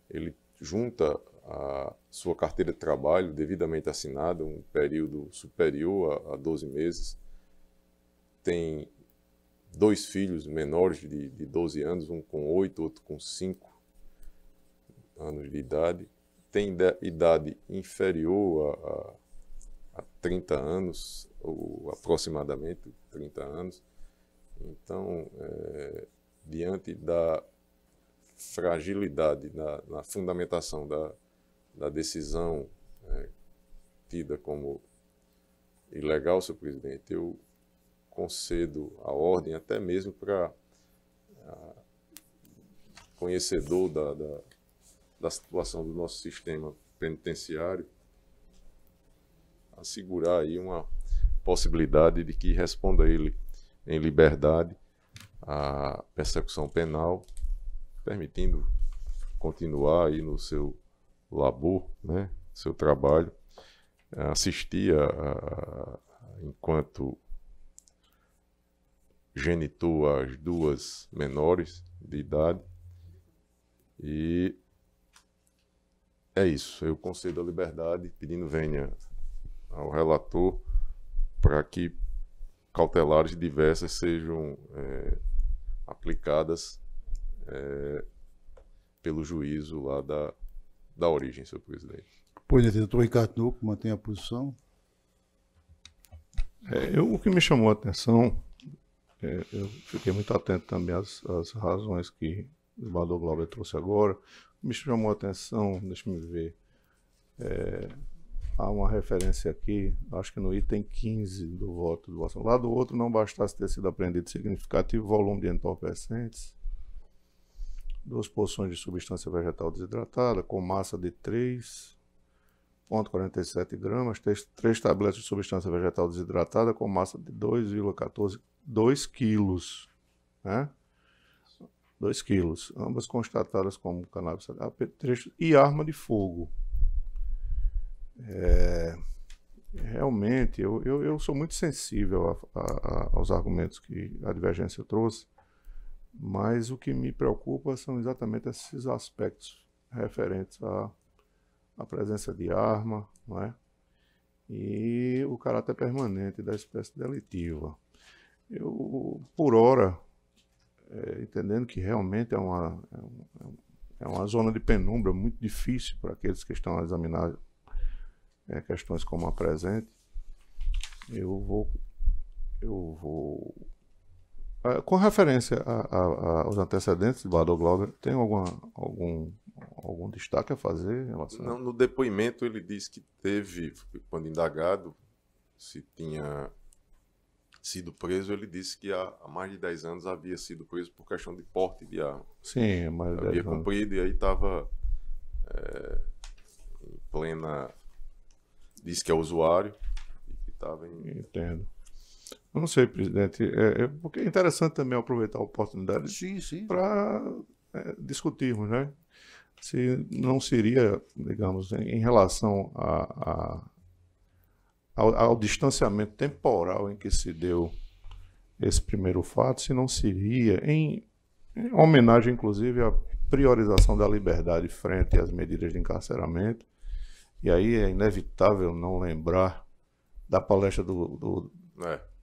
Ele junta a sua carteira de trabalho devidamente assinada, um período superior a 12 meses, tem 2 filhos menores de 12 anos, um com 8, outro com 5 anos de idade, tem idade inferior a 30 anos, ou aproximadamente 30 anos. Então, diante da fragilidade na fundamentação da decisão tida como ilegal, senhor presidente, eu concedo a ordem até mesmo para conhecedor da situação do nosso sistema penitenciário, assegurar aí uma possibilidade de que responda ele em liberdade à persecução penal, permitindo continuar aí no seu labor, né, seu trabalho, assistir enquanto genitor as 2 menores de idade, e é isso, eu concedo a liberdade, pedindo vênia ao relator para que cautelares diversas sejam aplicadas pelo juízo lá da origem, senhor presidente. Pois, doutor Ricardo Nuco, mantém a posição. O que me chamou a atenção, eu fiquei muito atento também às razões que o desembargador Glauber trouxe agora. Me chamou a atenção, deixa-me ver, há uma referência aqui, acho que no item 15 do voto do votação. Lá do outro, não bastasse ter sido apreendido significativo volume de entorpecentes, 2 porções de substância vegetal desidratada, com massa de 3,47 gramas, 3 tabletes de substância vegetal desidratada, com massa de 2,14, 2 quilos, né? 2 quilos, ambas constatadas como cannabis AP3 e arma de fogo. Realmente, eu sou muito sensível aos argumentos que a divergência trouxe, mas o que me preocupa são exatamente esses aspectos referentes à presença de arma, não é? E o caráter permanente da espécie delitiva. Eu, por hora, entendendo que realmente é uma zona de penumbra muito difícil para aqueles que estão a examinar questões como a presente, eu vou com referência aos antecedentes do desembargador Glauber, tem algum destaque a fazer em relação? Não, no depoimento ele disse que teve, quando indagado se tinha sido preso, ele disse que há mais de 10 anos havia sido preso por questão de porte de arma. Sim, mais de 10 havia anos. cumprido e aí estava em plena... Disse que é usuário e que estava em... Entendo. Eu não sei, presidente, porque é interessante também aproveitar a oportunidade para discutirmos, né? Se não seria, digamos, em relação ao distanciamento temporal em que se deu esse primeiro fato, se não seria, em homenagem, inclusive, à priorização da liberdade frente às medidas de encarceramento. E aí é inevitável não lembrar da palestra do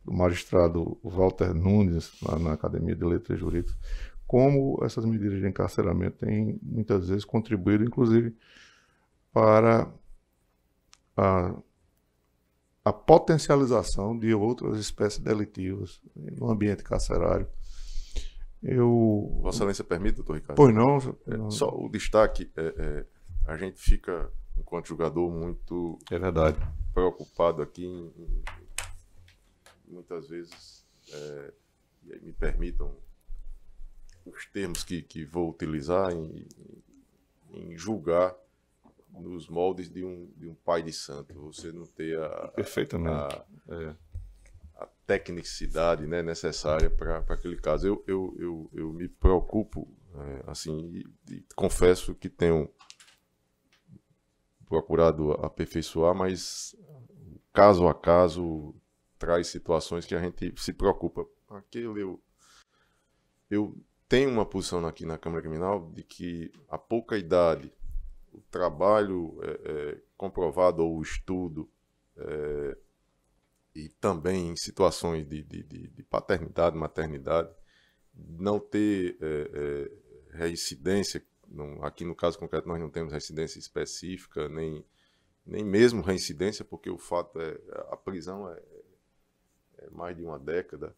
magistrado Walter Nunes, lá na Academia de Letras Jurídicas, como essas medidas de encarceramento têm muitas vezes contribuído, inclusive, para a potencialização de outras espécies delitivas no ambiente carcerário. Vossa Excelência permite, doutor Ricardo? Pois não. Só o destaque, a gente fica, enquanto jogador, muito preocupado aqui muitas vezes, e aí me permitam os termos que vou utilizar em julgar nos moldes de um pai de santo. Você não ter Perfeitamente. A tecnicidade, né, necessária para aquele caso. Eu me preocupo, assim, e confesso que tenho procurado aperfeiçoar, mas caso a caso traz situações que a gente se preocupa. Eu tenho uma posição aqui na Câmara Criminal de que a pouca idade, o trabalho comprovado ou o estudo, e também em situações de paternidade, maternidade, não ter reincidência. Aqui no caso concreto nós não temos reincidência específica, nem mesmo reincidência, porque o fato a prisão é mais de uma década.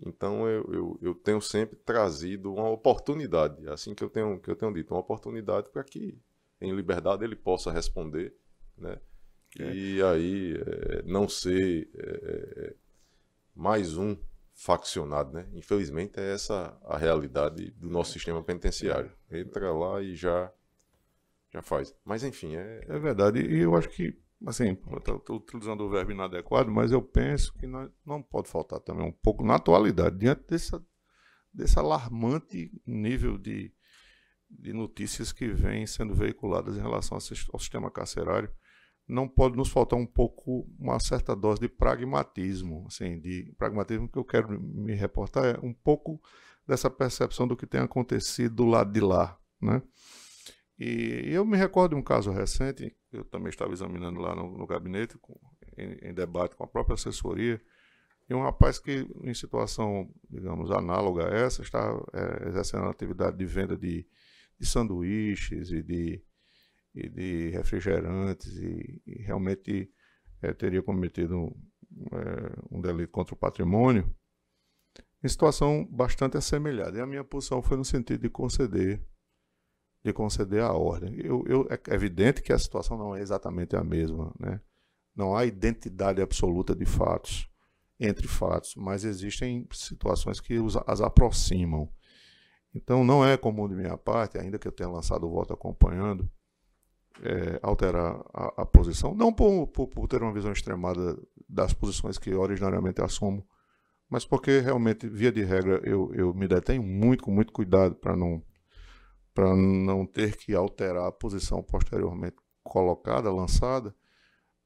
Então eu tenho sempre trazido uma oportunidade, assim que eu tenho dito, uma oportunidade para que em liberdade ele possa responder, né? E aí não ser mais um faccionado, né? Infelizmente é essa a realidade do nosso sistema penitenciário. Entra lá e já faz. Mas enfim, é verdade. E eu acho que, assim, estou utilizando o verbo inadequado, mas eu penso que não pode faltar também um pouco na atualidade, diante desse alarmante nível de notícias que vêm sendo veiculadas em relação ao sistema carcerário. Não pode nos faltar um pouco uma certa dose de pragmatismo, assim, de pragmatismo que eu quero me reportar é um pouco dessa percepção do que tem acontecido do lado de lá, né? E eu me recordo de um caso recente, eu também estava examinando lá no gabinete, em debate com a própria assessoria, e um rapaz que, em situação, digamos, análoga a essa, está exercendo a atividade de venda de sanduíches e de refrigerantes e realmente teria cometido um delito contra o patrimônio, em situação bastante assemelhada. E a minha posição foi no sentido de conceder a ordem. É evidente que a situação não é exatamente a mesma, né? Não há identidade absoluta de fatos, entre fatos, mas existem situações que as aproximam. Então não é comum de minha parte, ainda que eu tenha lançado o voto acompanhando, alterar a posição, não por ter uma visão extremada das posições que originariamente assumo, mas porque realmente, via de regra, eu me detenho com muito cuidado para não ter que alterar a posição posteriormente colocada, lançada,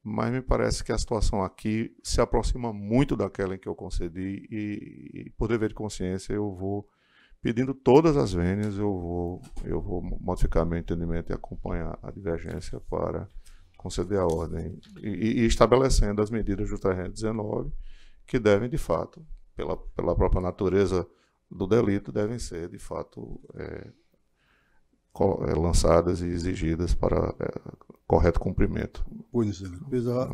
mas me parece que a situação aqui se aproxima muito daquela em que eu concedi e por dever de consciência, eu vou pedindo todas as vênias, eu vou modificar meu entendimento e acompanhar a divergência para conceder a ordem e estabelecendo as medidas do 319 que devem, de fato, pela própria natureza do delito, devem ser, de fato, lançadas e exigidas para correto cumprimento. Pois é,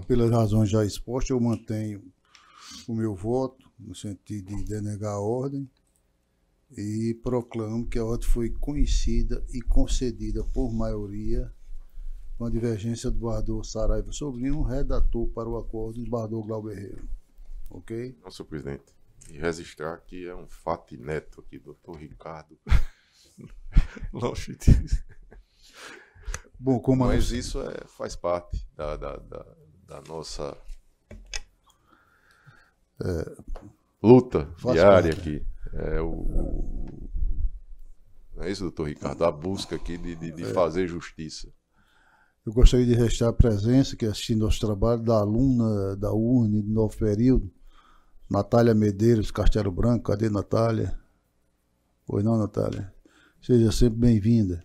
pelas razões já expostas, eu mantenho o meu voto no sentido de denegar a ordem e proclamo que a ordem foi conhecida e concedida por maioria com a divergência do desembargador Saraiva Sobrinho, redator para o acordo do desembargador Glauber Rego. Ok? Não, senhor presidente. E registrar que é um fato neto aqui, doutor Ricardo. Bom, mas isso faz parte da nossa luta diária aqui. Não é isso, doutor Ricardo? A busca aqui de fazer justiça. Eu gostaria de registrar a presença, que assistindo aos trabalhos, da aluna da URNE de novo período, Natália Medeiros, Castelo Branco. Cadê Natália? Pois não, Natália? Seja sempre bem-vinda.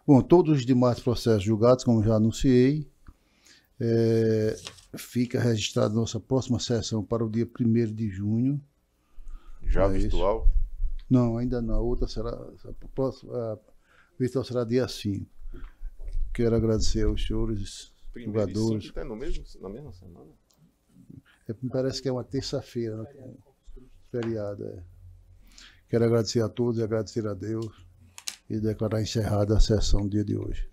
Bom, todos os demais processos julgados, como já anunciei, fica registrada nossa próxima sessão para o dia 1º de junho. Já virtual? Não, ainda não. A outra será, a virtual será dia 5. Quero agradecer aos senhores jogadores. Está na mesma semana? Me parece que é uma terça-feira, né? Feriado. Quero agradecer a todos e agradecer a Deus e declarar encerrada a sessão do dia de hoje.